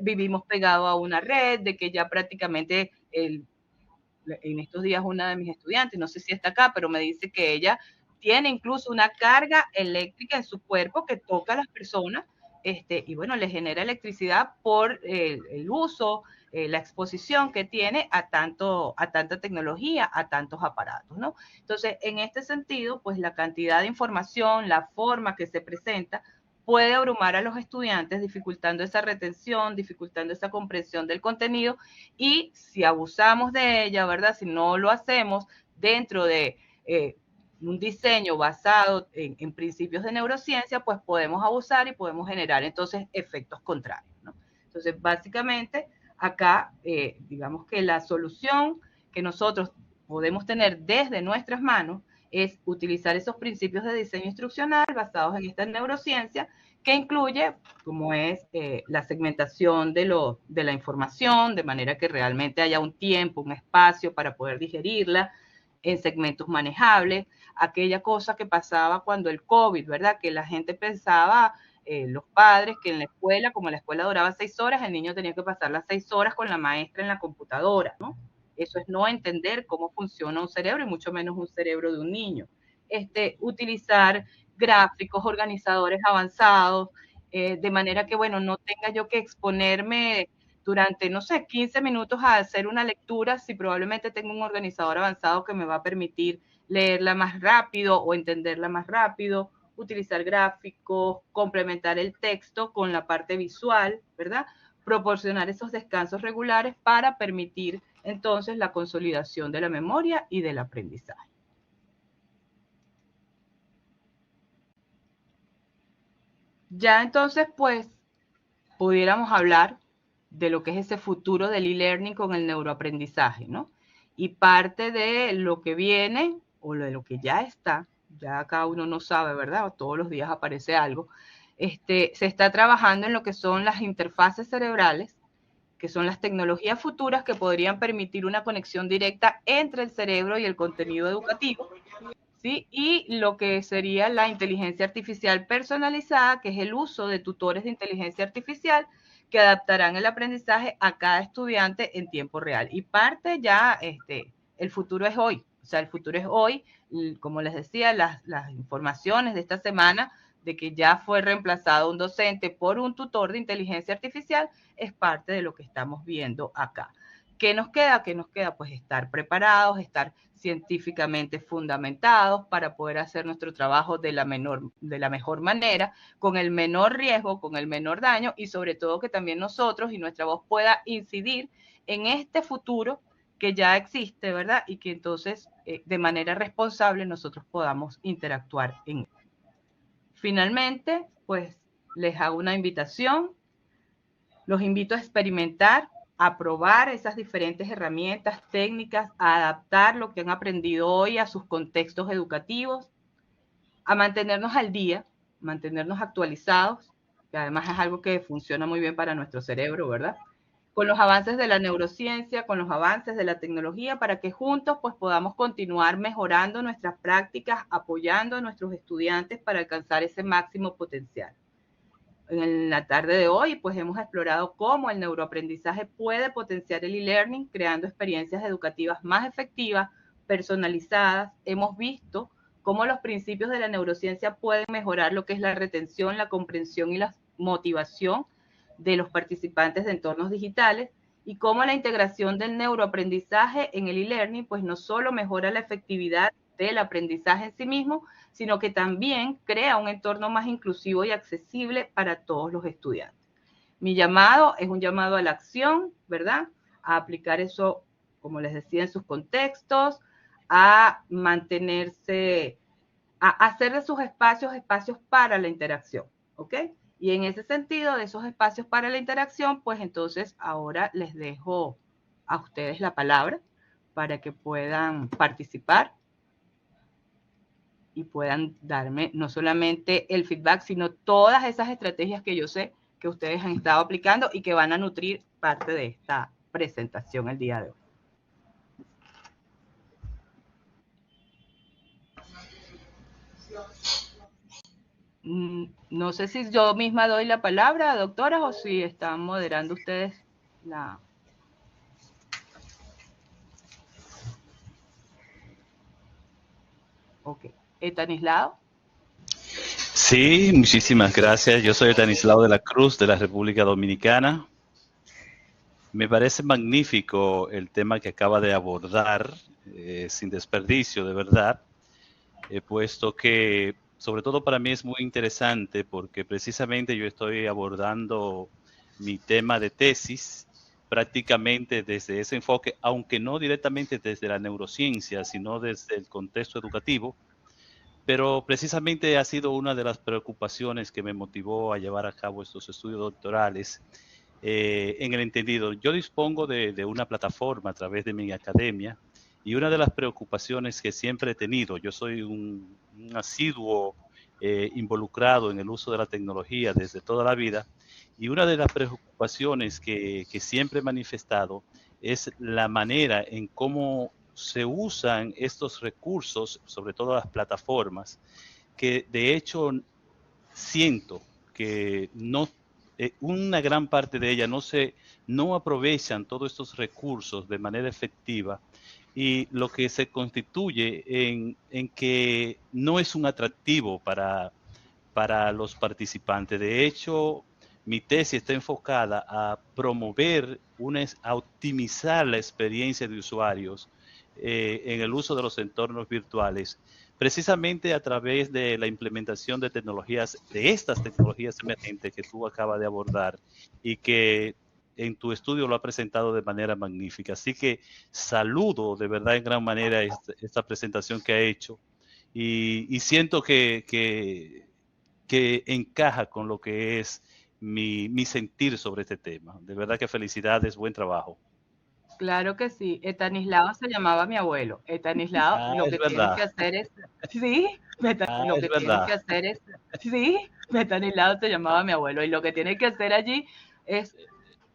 vivimos pegados a una red, de que ya prácticamente en estos días una de mis estudiantes, no sé si está acá, pero me dice que ella tiene incluso una carga eléctrica en su cuerpo que toca a las personas y bueno, le genera electricidad por el uso, la exposición que tiene a tanta tecnología, a tantos aparatos, ¿no? Entonces, en este sentido, pues la cantidad de información, la forma que se presenta, puede abrumar a los estudiantes, dificultando esa retención, dificultando esa comprensión del contenido, y si abusamos de ella, ¿verdad? Si no lo hacemos dentro de un diseño basado en principios de neurociencia, pues podemos abusar y podemos generar entonces efectos contrarios, ¿no? Entonces, básicamente, acá, digamos que la solución que nosotros podemos tener desde nuestras manos es utilizar esos principios de diseño instruccional basados en esta neurociencia que incluye, como es la segmentación de la información, de manera que realmente haya un tiempo, un espacio para poder digerirla en segmentos manejables. Aquella cosa que pasaba cuando el COVID, ¿verdad? Que la gente pensaba, los padres, que en la escuela, como la escuela duraba 6 horas, el niño tenía que pasar las 6 horas con la maestra en la computadora, ¿no? Eso es no entender cómo funciona un cerebro y mucho menos un cerebro de un niño. Utilizar gráficos, organizadores avanzados, de manera que, bueno, no tenga yo que exponerme durante, no sé, 15 minutos a hacer una lectura, si probablemente tengo un organizador avanzado que me va a permitir leerla más rápido o entenderla más rápido, utilizar gráficos, complementar el texto con la parte visual, ¿verdad? Proporcionar esos descansos regulares para permitir entonces la consolidación de la memoria y del aprendizaje. Ya entonces, pues, pudiéramos hablar de lo que es ese futuro del e-learning con el neuroaprendizaje, ¿no? Y parte de lo que viene o de lo que ya está, ya cada uno no sabe, ¿verdad? Todos los días aparece algo. Se está trabajando en lo que son las interfaces cerebrales, que son las tecnologías futuras que podrían permitir una conexión directa entre el cerebro y el contenido educativo, ¿sí? Y lo que sería la inteligencia artificial personalizada, que es el uso de tutores de inteligencia artificial que adaptarán el aprendizaje a cada estudiante en tiempo real. Y parte ya, el futuro es hoy. O sea, el futuro es hoy. Como les decía, las informaciones de esta semana de que ya fue reemplazado un docente por un tutor de inteligencia artificial es parte de lo que estamos viendo acá. ¿Qué nos queda? ¿Qué nos queda? Pues estar preparados, estar científicamente fundamentados para poder hacer nuestro trabajo de la mejor manera, con el menor riesgo, con el menor daño y sobre todo que también nosotros y nuestra voz pueda incidir en este futuro que ya existe, ¿verdad? Y que entonces de manera responsable nosotros podamos interactuar en él. Finalmente, pues les hago una invitación, los invito a experimentar, a probar esas diferentes herramientas, técnicas, a adaptar lo que han aprendido hoy a sus contextos educativos, a mantenernos al día, mantenernos actualizados, que además es algo que funciona muy bien para nuestro cerebro, ¿verdad? Con los avances de la neurociencia, con los avances de la tecnología, para que juntos pues podamos continuar mejorando nuestras prácticas, apoyando a nuestros estudiantes para alcanzar ese máximo potencial. En la tarde de hoy, pues hemos explorado cómo el neuroaprendizaje puede potenciar el e-learning, creando experiencias educativas más efectivas, personalizadas. Hemos visto cómo los principios de la neurociencia pueden mejorar lo que es la retención, la comprensión y la motivación de los participantes de entornos digitales, y cómo la integración del neuroaprendizaje en el e-learning, pues no solo mejora la efectividad del aprendizaje en sí mismo, sino que también crea un entorno más inclusivo y accesible para todos los estudiantes. Mi llamado es un llamado a la acción, ¿verdad? A aplicar eso, como les decía, en sus contextos, a mantenerse, a hacer de sus espacios para la interacción, ¿ok? Y en ese sentido, de esos espacios para la interacción, pues entonces ahora les dejo a ustedes la palabra para que puedan participar y puedan darme no solamente el feedback, sino todas esas estrategias que yo sé que ustedes han estado aplicando y que van a nutrir parte de esta presentación el día de hoy. No sé si yo misma doy la palabra, doctora, o si están moderando ustedes la... Ok. ¿Estanislao? Sí, muchísimas gracias. Yo soy Estanislao de la Cruz de la República Dominicana. Me parece magnífico el tema que acaba de abordar, sin desperdicio, de verdad, puesto que sobre todo para mí es muy interesante porque precisamente yo estoy abordando mi tema de tesis prácticamente desde ese enfoque, aunque no directamente desde la neurociencia, sino desde el contexto educativo, pero precisamente ha sido una de las preocupaciones que me motivó a llevar a cabo estos estudios doctorales, en el entendido, yo dispongo de una plataforma a través de mi academia, y una de las preocupaciones que siempre he tenido, yo soy un asiduo involucrado en el uso de la tecnología desde toda la vida, y una de las preocupaciones que siempre he manifestado es la manera en cómo se usan estos recursos, sobre todo las plataformas, que de hecho siento que una gran parte de ellas no aprovechan todos estos recursos de manera efectiva, y lo que se constituye en que no es un atractivo para los participantes. De hecho, mi tesis está enfocada a promover, a optimizar la experiencia de usuarios en el uso de los entornos virtuales, precisamente a través de la implementación de estas tecnologías emergentes que tú acabas de abordar y que en tu estudio lo ha presentado de manera magnífica. Así que saludo de verdad en gran manera esta presentación que ha hecho, y siento que encaja con lo que es mi sentir sobre este tema. De verdad que felicidades, buen trabajo. Claro que sí. Estanislao se llamaba mi abuelo. Estanislao, lo que tienes que hacer es... Sí, lo que tienes que hacer es... Sí, Estanislao se llamaba mi abuelo. Y lo que tienes que hacer allí es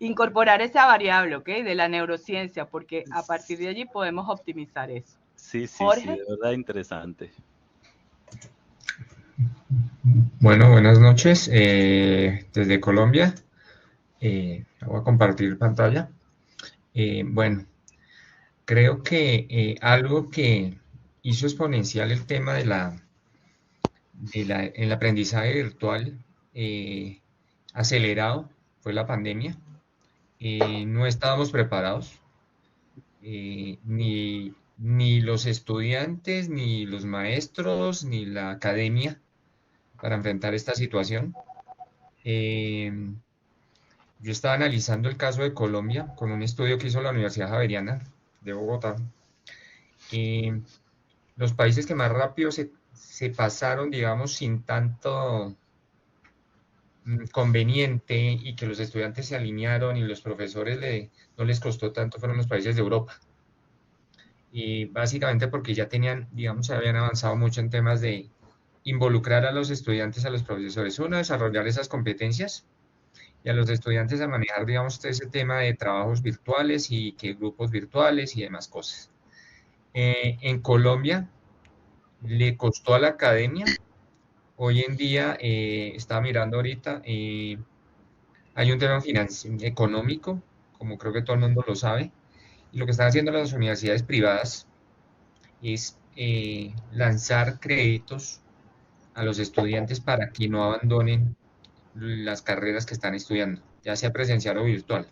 incorporar esa variable, ¿ok? De la neurociencia, porque a partir de allí podemos optimizar eso. Sí, Jorge. de verdad interesante. Bueno, buenas noches desde Colombia. Voy a compartir pantalla. Bueno, creo que algo que hizo exponencial el tema el aprendizaje virtual acelerado fue la pandemia. No estábamos preparados, ni los estudiantes, ni los maestros, ni la academia para enfrentar esta situación. Yo estaba analizando el caso de Colombia con un estudio que hizo la Universidad Javeriana de Bogotá. Los países que más rápido se pasaron, digamos, sin tanto conveniente, y que los estudiantes se alinearon y los profesores no les costó tanto, fueron los países de Europa. Y básicamente porque ya tenían, digamos, se habían avanzado mucho en temas de involucrar a los estudiantes, a los profesores, uno, desarrollar esas competencias, y a los estudiantes a manejar, digamos, ese tema de trabajos virtuales y que grupos virtuales y demás cosas. En Colombia le costó a la academia. Hoy en día, estaba mirando ahorita, hay un tema económico, como creo que todo el mundo lo sabe, y lo que están haciendo las universidades privadas es lanzar créditos a los estudiantes para que no abandonen las carreras que están estudiando, ya sea presencial o virtual.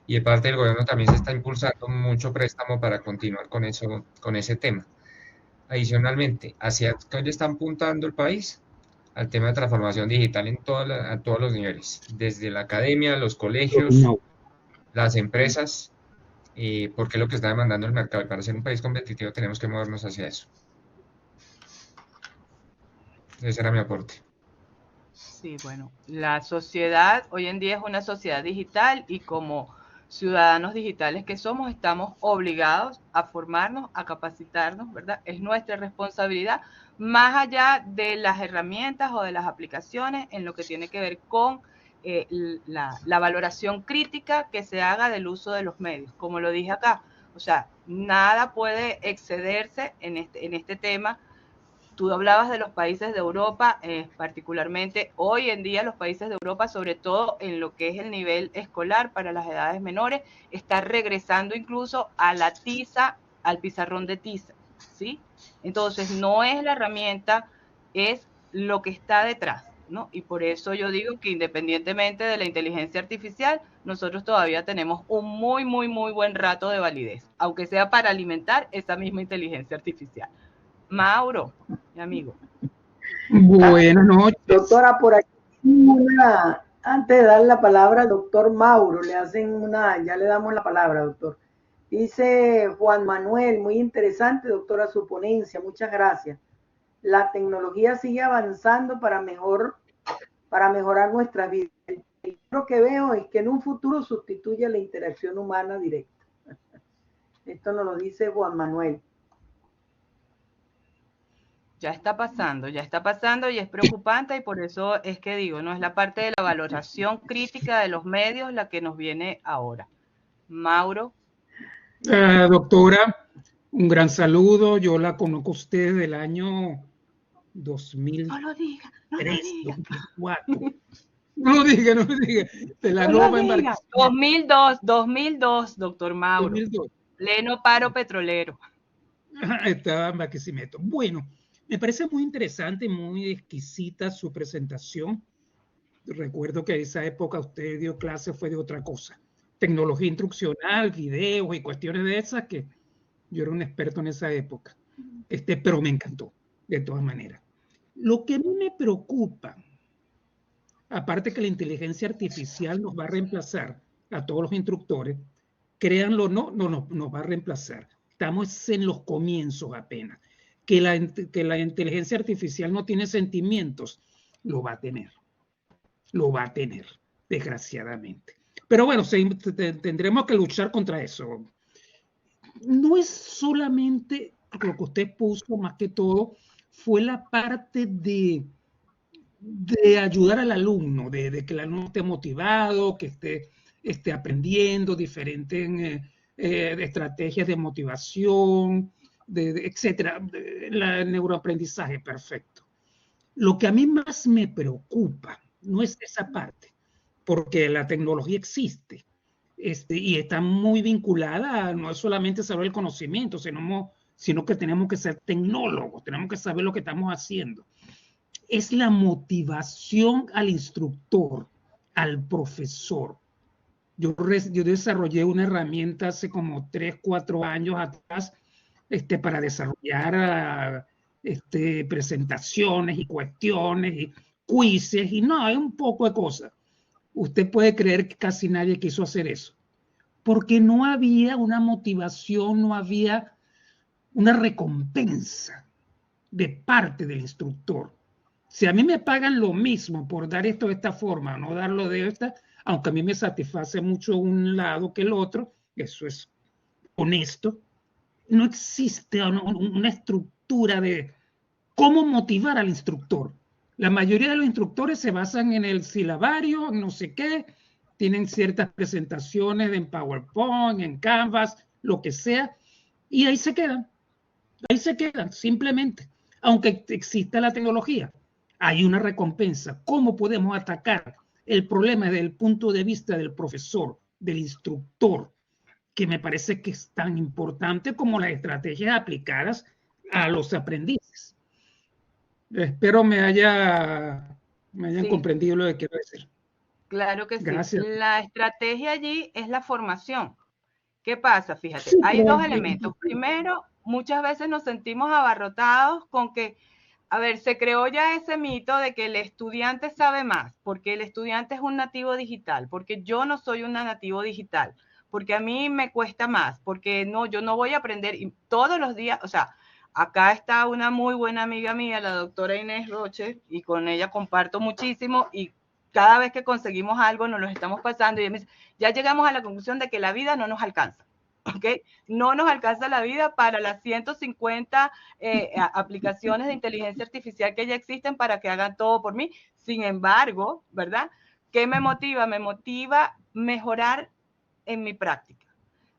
Y de parte del gobierno también se está impulsando mucho préstamo para continuar con ese tema. Adicionalmente, ¿hacia dónde está apuntando el país? Al tema de transformación digital a todos los niveles, desde la academia, los colegios, las empresas, porque es lo que está demandando el mercado, y para ser un país competitivo tenemos que movernos hacia eso. Ese era mi aporte. Sí, bueno, la sociedad hoy en día es una sociedad digital, y como ciudadanos digitales que somos, estamos obligados a formarnos, a capacitarnos, ¿verdad? Es nuestra responsabilidad, más allá de las herramientas o de las aplicaciones, en lo que tiene que ver con la valoración crítica que se haga del uso de los medios. Como lo dije acá, o sea, nada puede excederse en este tema. Tú hablabas de los países de Europa, particularmente hoy en día los países de Europa, sobre todo en lo que es el nivel escolar para las edades menores, está regresando incluso a la tiza, al pizarrón de tiza, ¿sí? Entonces, no es la herramienta, es lo que está detrás, ¿no? Y por eso yo digo que independientemente de la inteligencia artificial, nosotros todavía tenemos un muy, muy, muy buen rato de validez, aunque sea para alimentar esa misma inteligencia artificial. Mauro, mi amigo. Buenas noches. Doctora, por aquí, antes de dar la palabra al doctor Mauro, ya le damos la palabra, doctor. Dice Juan Manuel, muy interesante, doctora, su ponencia, muchas gracias. La tecnología sigue avanzando para mejorar nuestra vida. Lo que veo es que en un futuro sustituye la interacción humana directa. Esto nos lo dice Juan Manuel. ya está pasando y es preocupante, y por eso es que digo, no es la parte de la valoración crítica de los medios la que nos viene ahora. Mauro. Doctora, un gran saludo. Yo la conozco a usted del año 2003, No lo diga, no lo diga. 2004. No lo diga, no lo diga. De la nueva embarcación. 2002, doctor Mauro. 2002. Pleno paro petrolero. Estaba en Barquisimeto. Bueno, me parece muy interesante, muy exquisita su presentación. Recuerdo que en esa época usted dio clase, fue de otra cosa. Tecnología instruccional, videos y cuestiones de esas, que yo era un experto en esa época. Pero me encantó, de todas maneras. Lo que a mí me preocupa, aparte que la inteligencia artificial nos va a reemplazar a todos los instructores, créanlo o no, nos va a reemplazar. Estamos en los comienzos apenas. Que la inteligencia artificial no tiene sentimientos, lo va a tener. Lo va a tener, desgraciadamente. Pero bueno, tendremos que luchar contra eso. No es solamente lo que usted puso, más que todo, fue la parte de ayudar al alumno, de que el alumno esté motivado, que esté aprendiendo diferentes estrategias de motivación, etcétera. El neuroaprendizaje, perfecto. Lo que a mí más me preocupa no es esa parte, porque la tecnología existe y está muy vinculada, no es solamente saber el conocimiento, sino que tenemos que ser tecnólogos, tenemos que saber lo que estamos haciendo. Es la motivación al instructor, al profesor. Yo desarrollé una herramienta hace como 3, 4 años atrás para desarrollar presentaciones y cuestiones y quizzes y no, hay un poco de cosas. Usted puede creer que casi nadie quiso hacer eso, porque no había una motivación, no había una recompensa de parte del instructor. Si a mí me pagan lo mismo por dar esto de esta forma, no darlo de esta, aunque a mí me satisface mucho un lado que el otro, eso es honesto, no existe una estructura de cómo motivar al instructor. La mayoría de los instructores se basan en el silabario, no sé qué, tienen ciertas presentaciones en PowerPoint, en Canvas, lo que sea, y ahí se quedan, simplemente. Aunque exista la tecnología, hay una recompensa. ¿Cómo podemos atacar el problema desde el punto de vista del profesor, del instructor? Que me parece que es tan importante como las estrategias aplicadas a los aprendices. Espero me hayan comprendido lo que quiero decir. Claro que Gracias. Sí. La estrategia allí es la formación. ¿Qué pasa? Fíjate, hay dos elementos. Primero, muchas veces nos sentimos abarrotados con que, a ver, se creó ya ese mito de que el estudiante sabe más, porque el estudiante es un nativo digital, porque yo no soy una nativo digital, porque a mí me cuesta más, porque no, yo no voy a aprender y todos los días, o sea, acá está una muy buena amiga mía, la doctora Inés Roche, y con ella comparto muchísimo y cada vez que conseguimos algo nos lo estamos pasando y ella me dice, ya llegamos a la conclusión de que la vida no nos alcanza. ¿Okay? No nos alcanza la vida para las 150 aplicaciones de inteligencia artificial que ya existen para que hagan todo por mí. Sin embargo, ¿verdad? ¿Qué me motiva? Me motiva mejorar en mi práctica.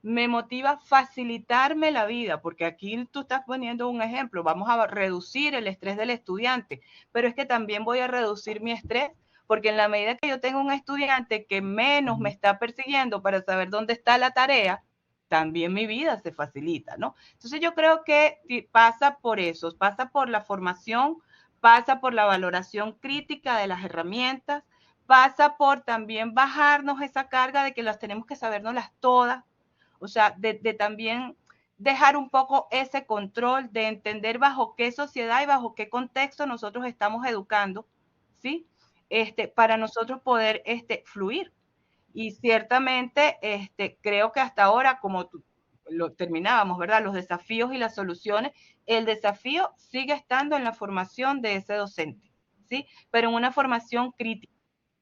Me motiva facilitarme la vida, porque aquí tú estás poniendo un ejemplo. Vamos a reducir el estrés del estudiante, pero es que también voy a reducir mi estrés, porque en la medida que yo tengo un estudiante que menos me está persiguiendo para saber dónde está la tarea, también mi vida se facilita, ¿no? Entonces yo creo que pasa por eso, pasa por la formación, pasa por la valoración crítica de las herramientas, pasa por también bajarnos esa carga de que las tenemos que sabernoslas todas, o sea, de también dejar un poco ese control, de entender bajo qué sociedad y bajo qué contexto nosotros estamos educando, ¿sí? Para nosotros poder fluir. Y ciertamente creo que hasta ahora, como lo terminábamos, ¿verdad? Los desafíos y las soluciones, el desafío sigue estando en la formación de ese docente, ¿sí? Pero en una formación crítica.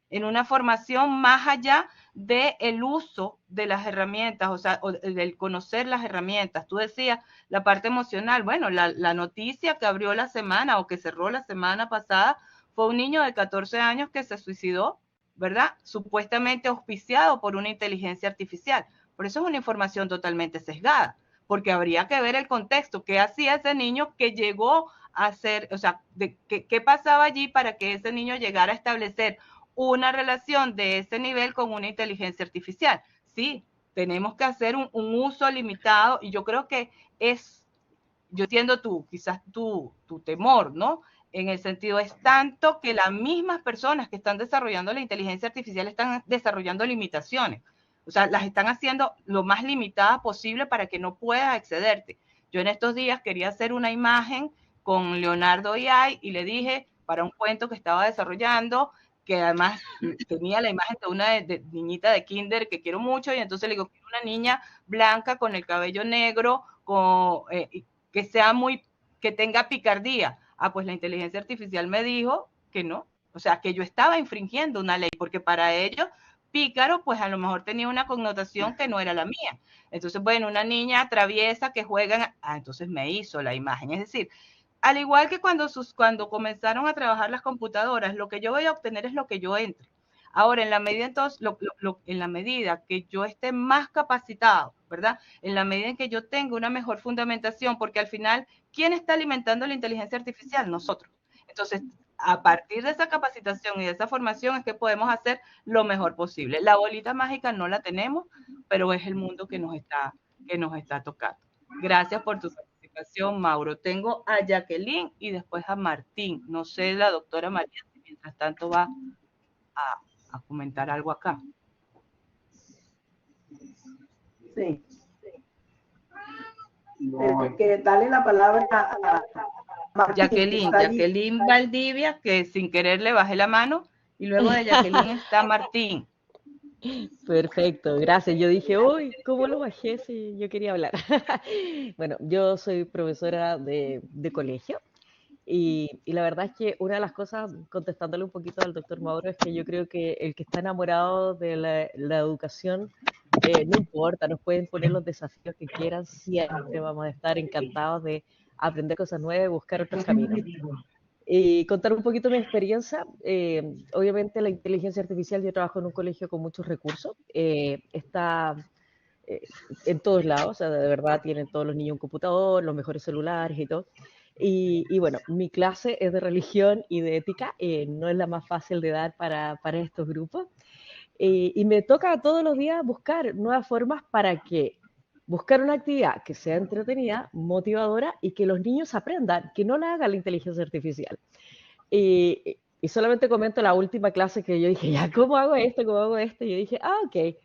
en una formación más allá del uso de las herramientas, o sea, del conocer las herramientas. Tú decías la parte emocional. Bueno, la noticia que abrió la semana o que cerró la semana pasada fue un niño de 14 años que se suicidó, ¿verdad? Supuestamente auspiciado por una inteligencia artificial. Por eso es una información totalmente sesgada, porque habría que ver el contexto, qué hacía ese niño que llegó a hacer, o sea, qué pasaba allí para que ese niño llegara a establecer una relación de ese nivel con una inteligencia artificial. Sí, tenemos que hacer un uso limitado, y yo creo que yo entiendo quizás tu temor, ¿no? En el sentido, es tanto que las mismas personas que están desarrollando la inteligencia artificial están desarrollando limitaciones. O sea, las están haciendo lo más limitadas posible para que no puedas excederte. Yo en estos días quería hacer una imagen con Leonardo AI y le dije, para un cuento que estaba desarrollando, que además tenía la imagen de una niñita de kinder que quiero mucho, y entonces le digo, quiero una niña blanca con el cabello negro, que sea que tenga picardía. Ah, pues la inteligencia artificial me dijo que no, o sea, que yo estaba infringiendo una ley, porque para ellos pícaro, pues a lo mejor tenía una connotación que no era la mía. Entonces, bueno, una niña traviesa que juega, entonces me hizo la imagen. Es decir, al igual que cuando comenzaron a trabajar las computadoras, lo que yo voy a obtener es lo que yo entre. Ahora, en la medida, entonces, en la medida que yo esté más capacitado, ¿verdad? En la medida en que yo tenga una mejor fundamentación, porque al final, ¿quién está alimentando la inteligencia artificial? Nosotros. Entonces, a partir de esa capacitación y de esa formación es que podemos hacer lo mejor posible. La bolita mágica no la tenemos, pero es el mundo que nos está tocando. Gracias por tu participación, Mauro. Tengo a Jacqueline y después a Martín. No sé, la doctora María, si mientras tanto va a comentar algo acá. Sí. Que dale la palabra a Martín, Jacqueline Valdivia, que sin querer le bajé la mano, y luego de Jacqueline está Martín. Perfecto, gracias. Yo dije, uy, ¿cómo lo bajé si yo quería hablar? Bueno, yo soy profesora de colegio, y la verdad es que una de las cosas, contestándole un poquito al doctor Mauro, es que yo creo que el que está enamorado de la educación, no importa, nos pueden poner los desafíos que quieran, siempre vamos a estar encantados de aprender cosas nuevas y buscar otros caminos. Y contar un poquito mi experiencia. Obviamente la inteligencia artificial, yo trabajo en un colegio con muchos recursos, está en todos lados, o sea, de verdad tienen todos los niños un computador, los mejores celulares y todo. Y bueno, mi clase es de religión y de ética, no es la más fácil de dar para estos grupos. Y me toca todos los días buscar nuevas formas para buscar una actividad que sea entretenida, motivadora y que los niños aprendan, que no la haga la inteligencia artificial. Y solamente comento la última clase que yo dije, ya, ¿cómo hago esto? ¿Cómo hago esto? Y yo dije, ok,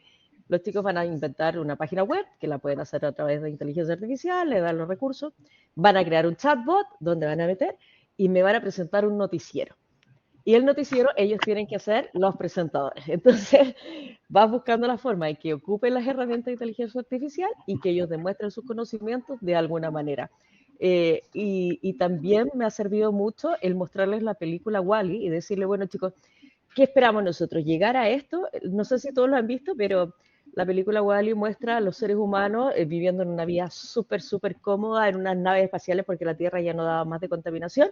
los chicos van a inventar una página web que la pueden hacer a través de inteligencia artificial, le dan los recursos, van a crear un chatbot donde van a meter y me van a presentar un noticiero. Y el noticiero ellos tienen que ser los presentadores. Entonces, vas buscando la forma de que ocupen las herramientas de inteligencia artificial y que ellos demuestren sus conocimientos de alguna manera. Y también me ha servido mucho el mostrarles la película Wall-E y decirle, bueno, chicos, ¿qué esperamos nosotros? ¿Llegar a esto? No sé si todos lo han visto, pero la película Wall-E muestra a los seres humanos viviendo en una vida súper, súper cómoda en unas naves espaciales porque la Tierra ya no daba más de contaminación.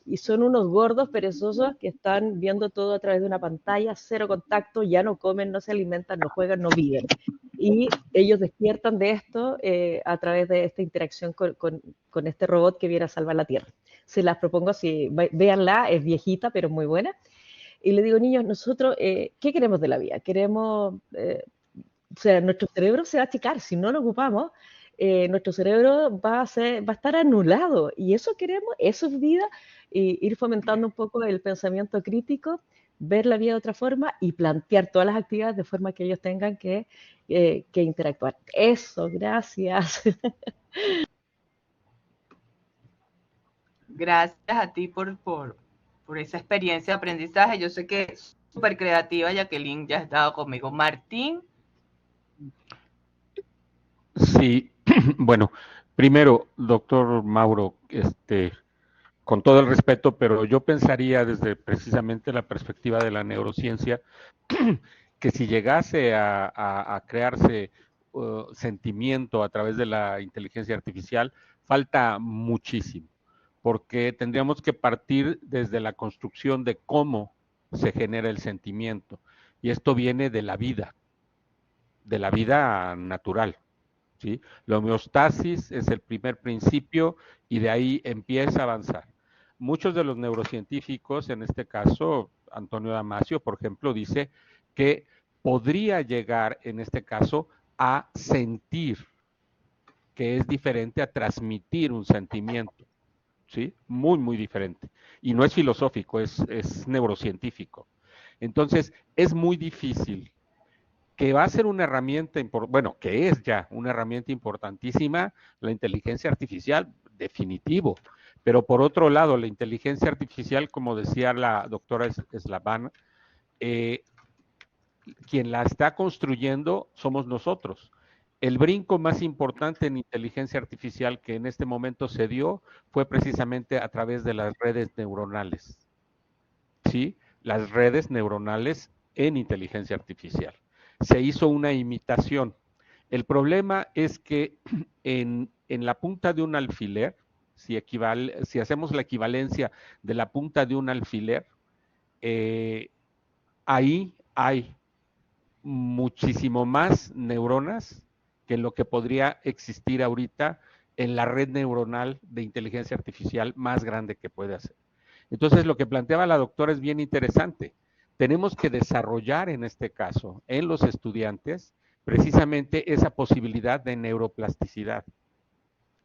Y son unos gordos perezosos que están viendo todo a través de una pantalla, cero contacto, ya no comen, no se alimentan, no juegan, no viven. Y ellos despiertan de esto a través de esta interacción con este robot que viene a salvar la Tierra. Se las propongo, si véanla, es viejita, pero muy buena. Y le digo, niños, nosotros, ¿qué queremos de la vida? Queremos, o sea, nuestro cerebro se va a achicar, si no lo ocupamos, nuestro cerebro va a estar anulado. Y eso queremos, eso es vida, y ir fomentando un poco el pensamiento crítico, ver la vida de otra forma y plantear todas las actividades de forma que ellos tengan que interactuar. Eso, gracias. Gracias a ti por esa experiencia de aprendizaje. Yo sé que es súper creativa, Jacqueline ya ha estado conmigo. Martín. Sí, bueno, primero, doctor Mauro, con todo el respeto, pero yo pensaría desde precisamente la perspectiva de la neurociencia que si llegase a crearse sentimiento a través de la inteligencia artificial, falta muchísimo, porque tendríamos que partir desde la construcción de cómo se genera el sentimiento, y esto viene de la vida natural, ¿sí? La homeostasis es el primer principio y de ahí empieza a avanzar. Muchos de los neurocientíficos, en este caso Antonio Damasio, por ejemplo, dice que podría llegar, en este caso, a sentir, que es diferente a transmitir un sentimiento, ¿sí? Muy, muy diferente. Y no es filosófico, es neurocientífico. Entonces, es muy difícil, que va a ser una herramienta, bueno, que es ya una herramienta importantísima, la inteligencia artificial, definitivo. Pero por otro lado, la inteligencia artificial, como decía la doctora Slavana, quien la está construyendo somos nosotros. El brinco más importante en inteligencia artificial que en este momento se dio fue precisamente a través de las redes neuronales. ¿Sí? Las redes neuronales en inteligencia artificial. Se hizo una imitación. El problema es que en la punta de un alfiler, si hacemos la equivalencia de la punta de un alfiler, ahí hay muchísimo más neuronas que lo que podría existir ahorita en la red neuronal de inteligencia artificial más grande que puede hacer. Entonces, lo que planteaba la doctora es bien interesante. Tenemos que desarrollar en este caso, en los estudiantes, precisamente esa posibilidad de neuroplasticidad.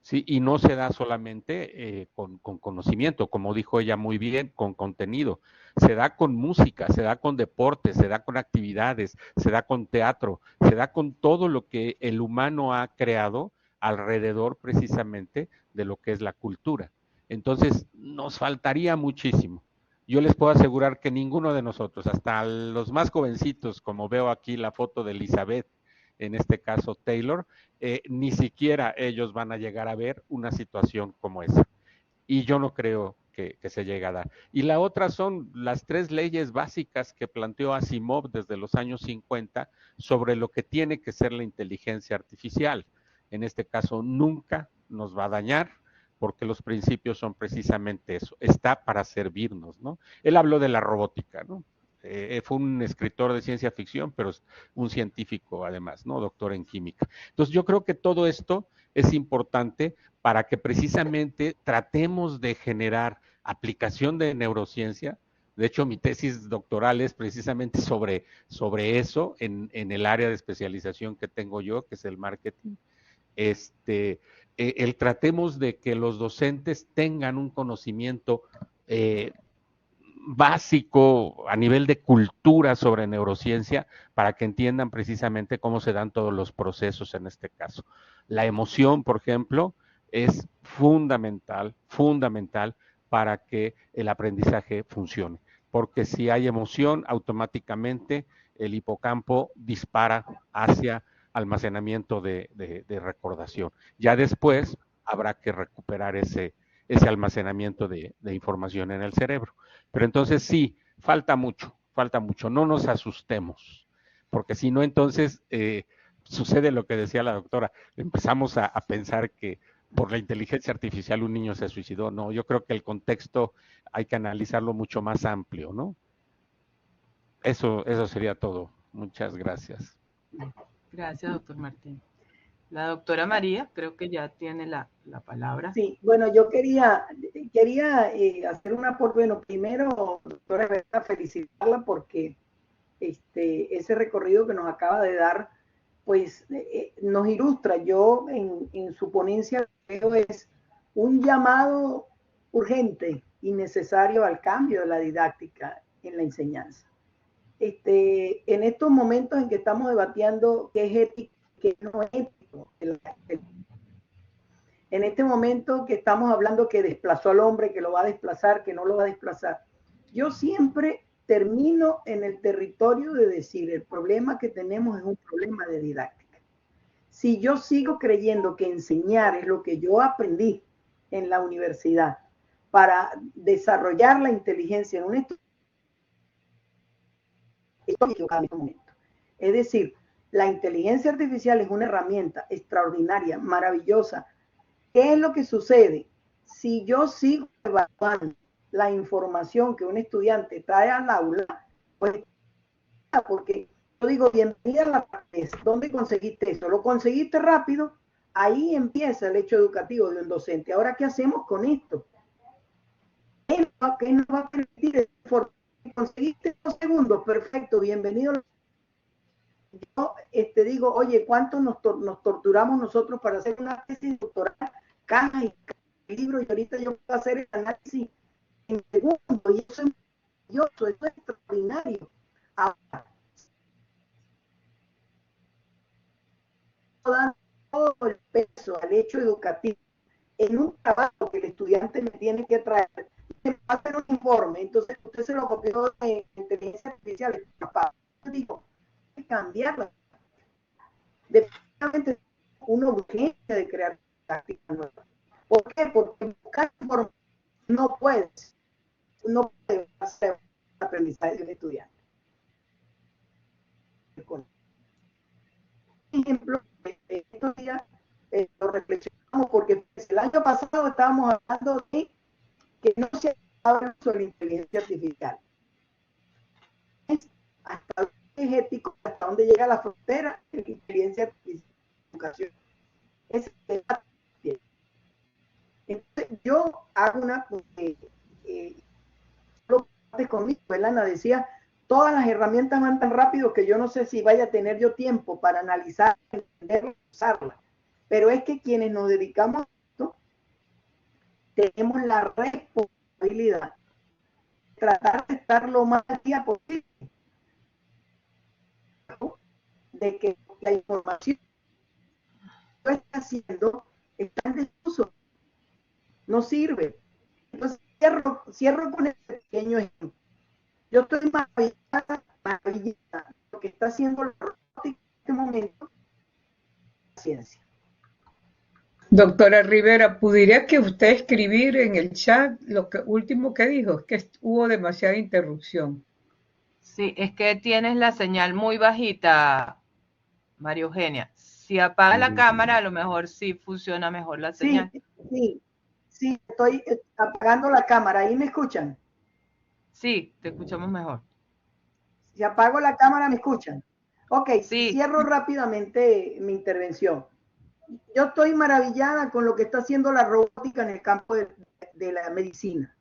¿Sí? Y no se da solamente con conocimiento, como dijo ella muy bien, con contenido. Se da con música, se da con deportes, se da con actividades, se da con teatro, se da con todo lo que el humano ha creado alrededor precisamente de lo que es la cultura. Entonces, nos faltaría muchísimo. Yo les puedo asegurar que ninguno de nosotros, hasta los más jovencitos, como veo aquí la foto de Elizabeth, en este caso Taylor, ni siquiera ellos van a llegar a ver una situación como esa. Y yo no creo que se llegue a dar. Y la otra son las 3 leyes básicas que planteó Asimov desde los años 50 sobre lo que tiene que ser la inteligencia artificial. En este caso, nunca nos va a dañar, porque los principios son precisamente eso, está para servirnos, ¿no? Él habló de la robótica, ¿no? Fue un escritor de ciencia ficción, pero es un científico además, ¿no? Doctor en química. Entonces yo creo que todo esto es importante para que precisamente tratemos de generar aplicación de neurociencia. De hecho, mi tesis doctoral es precisamente sobre eso en el área de especialización que tengo yo, que es el marketing. Tratemos de que los docentes tengan un conocimiento básico a nivel de cultura sobre neurociencia para que entiendan precisamente cómo se dan todos los procesos en este caso. La emoción, por ejemplo, es fundamental para que el aprendizaje funcione, porque si hay emoción, automáticamente el hipocampo dispara hacia almacenamiento de recordación. Ya después habrá que recuperar ese almacenamiento de información en el cerebro. Pero entonces sí, falta mucho, no nos asustemos, porque si no entonces sucede lo que decía la doctora, empezamos a pensar que por la inteligencia artificial un niño se suicidó. No, yo creo que el contexto hay que analizarlo mucho más amplio, ¿no? Eso sería todo. Muchas gracias. Gracias, doctor Martín. La doctora María, creo que ya tiene la palabra. Sí, bueno, yo quería hacer un aporte. Bueno, primero, doctora Berta, felicitarla porque ese recorrido que nos acaba de dar, pues nos ilustra. Yo en su ponencia veo es un llamado urgente y necesario al cambio de la didáctica en la enseñanza. En estos momentos en que estamos debatiendo qué es ético y qué no es ético, en este momento que estamos hablando que desplazó al hombre, que lo va a desplazar, que no lo va a desplazar, yo siempre termino en el territorio de decir, el problema que tenemos es un problema de didáctica. Si yo sigo creyendo que enseñar es lo que yo aprendí en la universidad, para desarrollar la inteligencia en un estudiante, estoy equivocada en este momento. Es decir, la inteligencia artificial es una herramienta extraordinaria, maravillosa. ¿Qué es lo que sucede? Si yo sigo evaluando la información que un estudiante trae al aula, pues, porque yo digo, bienvenida a la clase, ¿dónde conseguiste eso? ¿Lo conseguiste rápido? Ahí empieza el hecho educativo de un docente. Ahora, ¿qué hacemos con esto? ¿Qué nos va a permitir? ¿Conseguiste 2 segundos? Perfecto, bienvenido. Yo digo, oye, ¿cuánto nos torturamos nosotros para hacer una tesis doctoral? Cajas y libros, y ahorita yo puedo hacer el análisis en segundos, y eso es maravilloso, eso es extraordinario. Ahora, dar todo el peso al hecho educativo en un trabajo que el estudiante me tiene que traer, me va a hacer un informe, entonces usted se lo copió de inteligencia artificial, yo digo, hay que cambiarla. Definitivamente una urgencia de crear tácticas nuevas. ¿Por qué? Porque buscar información no puede hacer un aprendizaje de un estudiante. Por ejemplo, estos días lo reflexionamos porque el año pasado estábamos hablando de que no se habla sobre la inteligencia artificial. Hasta dónde es ético, hasta dónde llega la frontera de la inteligencia artificial en educación. Es entonces, yo hago una conmigo, Elana decía, todas las herramientas van tan rápido que yo no sé si vaya a tener yo tiempo para analizar, entender, usarlas. Pero es que quienes nos dedicamos a esto, tenemos la responsabilidad de tratar de estar lo más al día posible, de que la información que está haciendo está en desuso, no sirve. Entonces cierro con el pequeño ejemplo. Yo estoy maravillada lo que está haciendo la robótica en este momento, la ciencia. Doctora Rivera, ¿pudiera que usted escribir en el chat lo último que dijo? Es que hubo demasiada interrupción. Sí, es que tienes la señal muy bajita, María Eugenia. Si apaga la cámara, a lo mejor sí funciona mejor la señal. Sí, estoy apagando la cámara. ¿Ahí me escuchan? Sí, te escuchamos mejor. Si apago la cámara, ¿me escuchan? Ok, sí. Cierro rápidamente mi intervención. Yo estoy maravillada con lo que está haciendo la robótica en el campo de la medicina.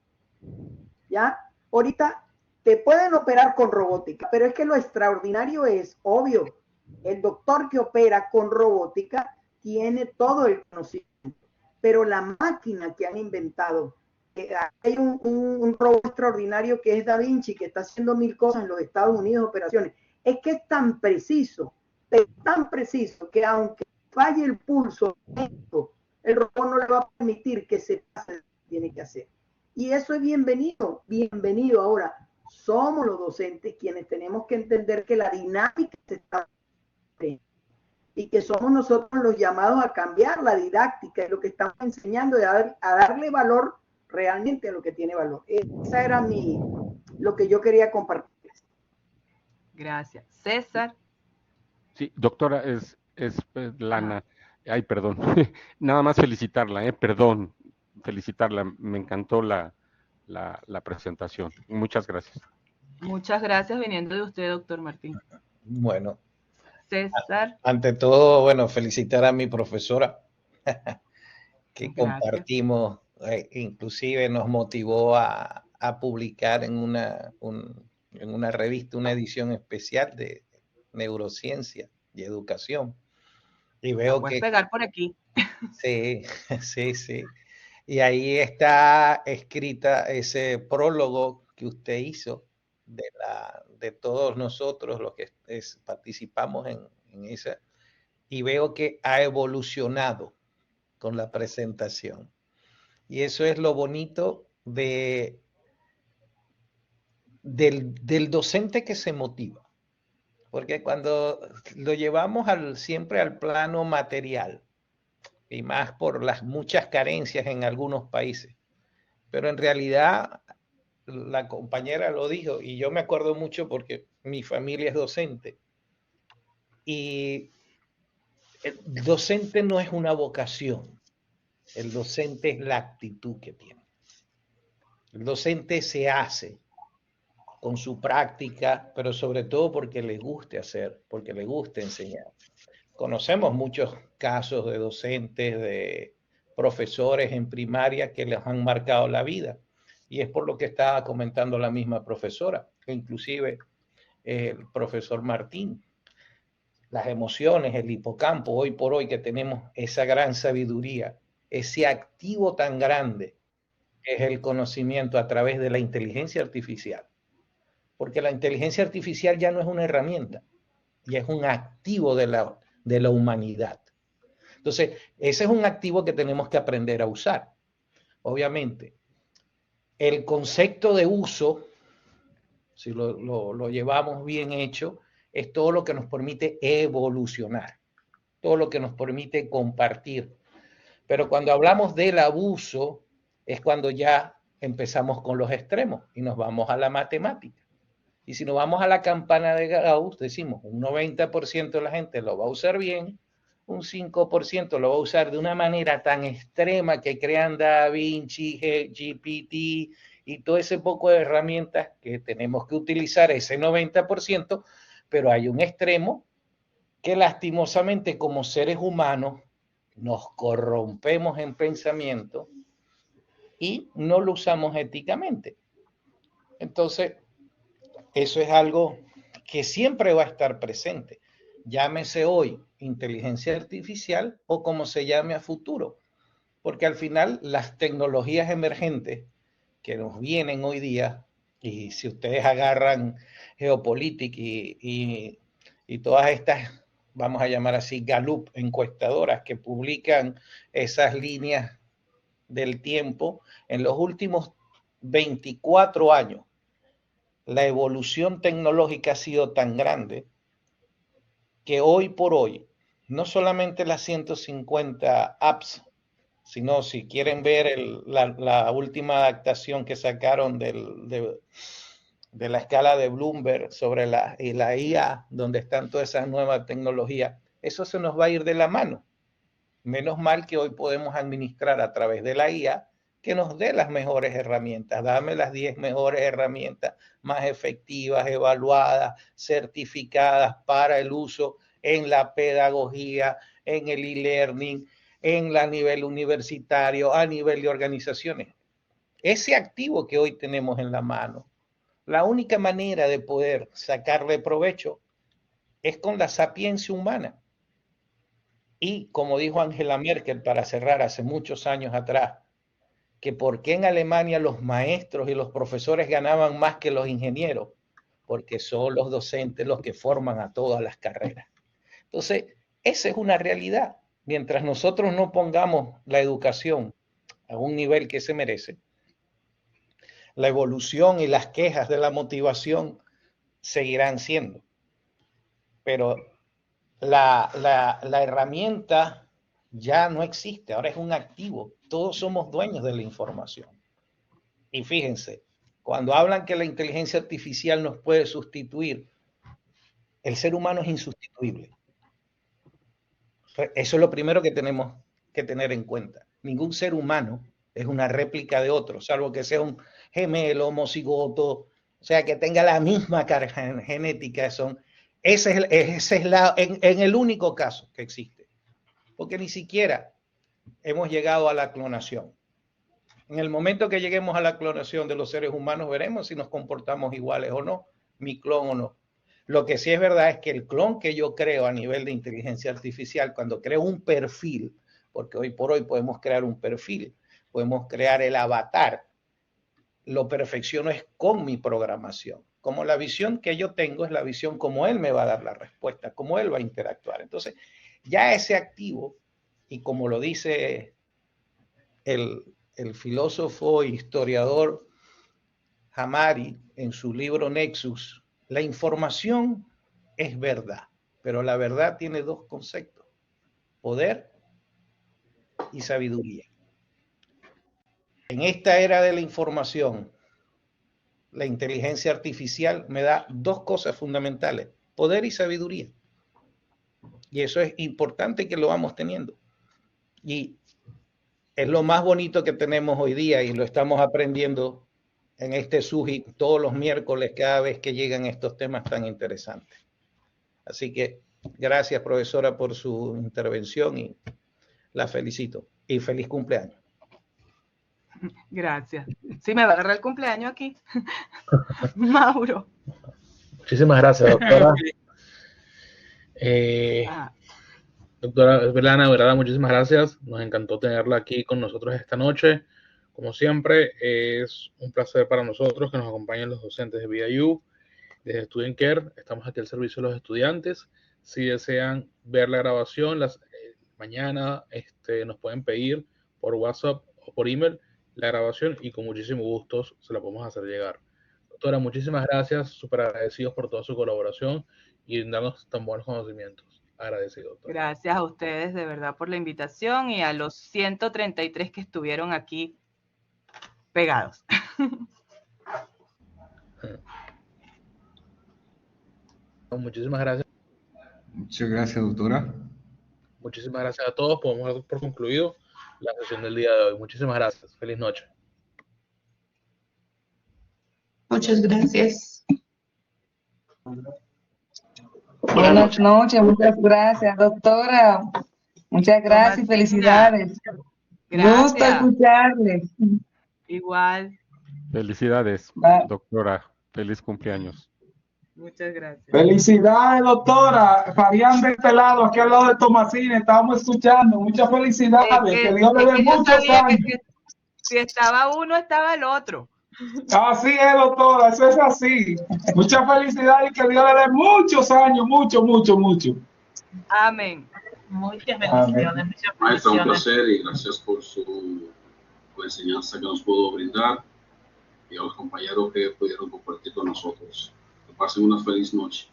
¿Ya? Ahorita te pueden operar con robótica, pero es que lo extraordinario es, obvio, el doctor que opera con robótica tiene todo el conocimiento, pero la máquina que han inventado, hay un robot extraordinario que es Da Vinci, que está haciendo 1000 cosas en los Estados Unidos, operaciones, es que es tan preciso que aunque falle el pulso, el robot no le va a permitir que se pase lo que tiene que hacer. Y eso es bienvenido. Ahora, somos los docentes quienes tenemos que entender que la dinámica se está y que somos nosotros los llamados a cambiar la didáctica, lo que estamos enseñando, a darle valor realmente a lo que tiene valor. Esa era lo que yo quería compartir. Gracias. César. Sí, doctora, es Lana. Ay, perdón. Nada más felicitarla, perdón. Felicitarla. Me encantó la presentación. Muchas gracias. Muchas gracias viniendo de usted, doctor Martín. Bueno. César. Ante todo, bueno, felicitar a mi profesora que gracias. Compartimos, inclusive nos motivó a publicar en una revista una edición especial de neurociencia y educación. Y veo puedes pegar por aquí. Sí. Y ahí está escrita ese prólogo que usted hizo de todos nosotros los que participamos en esa. Y veo que ha evolucionado con la presentación. Y eso es lo bonito del docente que se motiva. Porque cuando lo llevamos siempre al plano material, y más por las muchas carencias en algunos países, pero en realidad la compañera lo dijo y yo me acuerdo mucho porque mi familia es docente y el docente no es una vocación, el docente es la actitud que tiene. El docente se hace con su práctica, pero sobre todo porque le guste hacer, porque le guste enseñar. Conocemos muchos casos de docentes, de profesores en primaria que les han marcado la vida. Y es por lo que estaba comentando la misma profesora, que inclusive el profesor Martín. Las emociones, el hipocampo, hoy por hoy que tenemos esa gran sabiduría, ese activo tan grande que es el conocimiento a través de la inteligencia artificial. Porque la inteligencia artificial ya no es una herramienta, ya es un activo de la humanidad. Entonces, ese es un activo que tenemos que aprender a usar. Obviamente, el concepto de uso, si lo llevamos bien hecho, es todo lo que nos permite evolucionar, todo lo que nos permite compartir. Pero cuando hablamos del abuso, es cuando ya empezamos con los extremos y nos vamos a la matemática. Y si nos vamos a la campana de Gauss, decimos un 90% de la gente lo va a usar bien, un 5% lo va a usar de una manera tan extrema que crean Da Vinci, GPT y todo ese poco de herramientas que tenemos que utilizar, ese 90%, pero hay un extremo que lastimosamente como seres humanos nos corrompemos en pensamiento y no lo usamos éticamente. Entonces, eso es algo que siempre va a estar presente. Llámese hoy inteligencia artificial o como se llame a futuro. Porque al final las tecnologías emergentes que nos vienen hoy día, y si ustedes agarran Geopolitics y todas estas, vamos a llamar así, Gallup encuestadoras que publican esas líneas del tiempo, en los últimos 24 años, la evolución tecnológica ha sido tan grande que hoy por hoy, no solamente las 150 apps, sino si quieren ver la última adaptación que sacaron de la escala de Bloomberg sobre la IA, donde están todas esas nuevas tecnologías, eso se nos va a ir de la mano. Menos mal que hoy podemos administrar a través de la IA que nos dé las mejores herramientas. Dame las 10 mejores herramientas más efectivas, evaluadas, certificadas para el uso en la pedagogía, en el e-learning, en la nivel universitario, a nivel de organizaciones. Ese activo que hoy tenemos en la mano, la única manera de poder sacarle provecho es con la sapiencia humana. Y como dijo Angela Merkel para cerrar hace muchos años atrás, que por qué en Alemania los maestros y los profesores ganaban más que los ingenieros, porque son los docentes los que forman a todas las carreras. Entonces, esa es una realidad. Mientras nosotros no pongamos la educación a un nivel que se merece, la evolución y las quejas de la motivación seguirán siendo. Pero la herramienta ya no existe, ahora es un activo. Todos somos dueños de la información. Y fíjense, cuando hablan que la inteligencia artificial nos puede sustituir, el ser humano es insustituible. Eso es lo primero que tenemos que tener en cuenta. Ningún ser humano es una réplica de otro, salvo que sea un gemelo, homocigoto, o sea, que tenga la misma carga genética. Ese es en el único caso que existe. Porque ni siquiera hemos llegado a la clonación. En el momento que lleguemos a la clonación de los seres humanos, veremos si nos comportamos iguales o no, mi clon o no. Lo que sí es verdad es que el clon que yo creo a nivel de inteligencia artificial, cuando creo un perfil, porque hoy por hoy podemos crear un perfil, podemos crear el avatar, lo perfecciono es con mi programación. Como la visión que yo tengo es la visión como él me va a dar la respuesta, como él va a interactuar. Entonces, ya ese activo, y como lo dice el filósofo e historiador Hamari en su libro Nexus, la información es verdad, pero la verdad tiene dos conceptos: poder y sabiduría. En esta era de la información, la inteligencia artificial me da dos cosas fundamentales: poder y sabiduría. Y eso es importante que lo vamos teniendo. Y es lo más bonito que tenemos hoy día y lo estamos aprendiendo en este SUGI todos los miércoles cada vez que llegan estos temas tan interesantes. Así que gracias, profesora, por su intervención y la felicito. Y feliz cumpleaños. Gracias. Sí, me va a agarrar el cumpleaños aquí. Mauro. Muchísimas gracias, doctora. Doctora Esbelana, de verdad, muchísimas gracias. Nos encantó tenerla aquí con nosotros esta noche. Como siempre, es un placer para nosotros que nos acompañen los docentes de VIU, desde Student Care. Estamos aquí al servicio de los estudiantes. Si desean ver la grabación, mañana nos pueden pedir por WhatsApp o por email la grabación y con muchísimo gusto se la podemos hacer llegar. Doctora, muchísimas gracias, súper agradecidos por toda su colaboración y darnos tan buenos conocimientos. Agradecido, doctora. Gracias a ustedes de verdad por la invitación y a los 133 que estuvieron aquí pegados. Muchísimas gracias. Muchas gracias, doctora. Muchísimas gracias a todos. Podemos dar por concluido la sesión del día de hoy. Muchísimas gracias. Feliz noche. Muchas gracias. Buenas noches, muchas gracias, doctora. Muchas gracias y felicidades. Gracias. Gusto escucharles. Igual. Felicidades, doctora. Feliz cumpleaños. Muchas gracias. Felicidades, doctora. Fabián de este lado, aquí al lado de Tomasini, estábamos escuchando. Muchas felicidades. Que Dios le dé muchos años. Si estaba uno, estaba el otro. Así es, doctora, eso es así. Muchas felicidades y que Dios le dé muchos años, mucho. Amén. Muchas bendiciones. Maestra, un placer y gracias por su enseñanza que nos pudo brindar y a los compañeros que pudieron compartir con nosotros. Que pasen una feliz noche.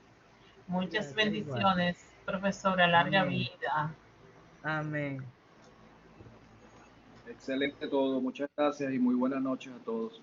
Muchas bendiciones, profesora, larga vida. Amén. Excelente todo, muchas gracias y muy buenas noches a todos.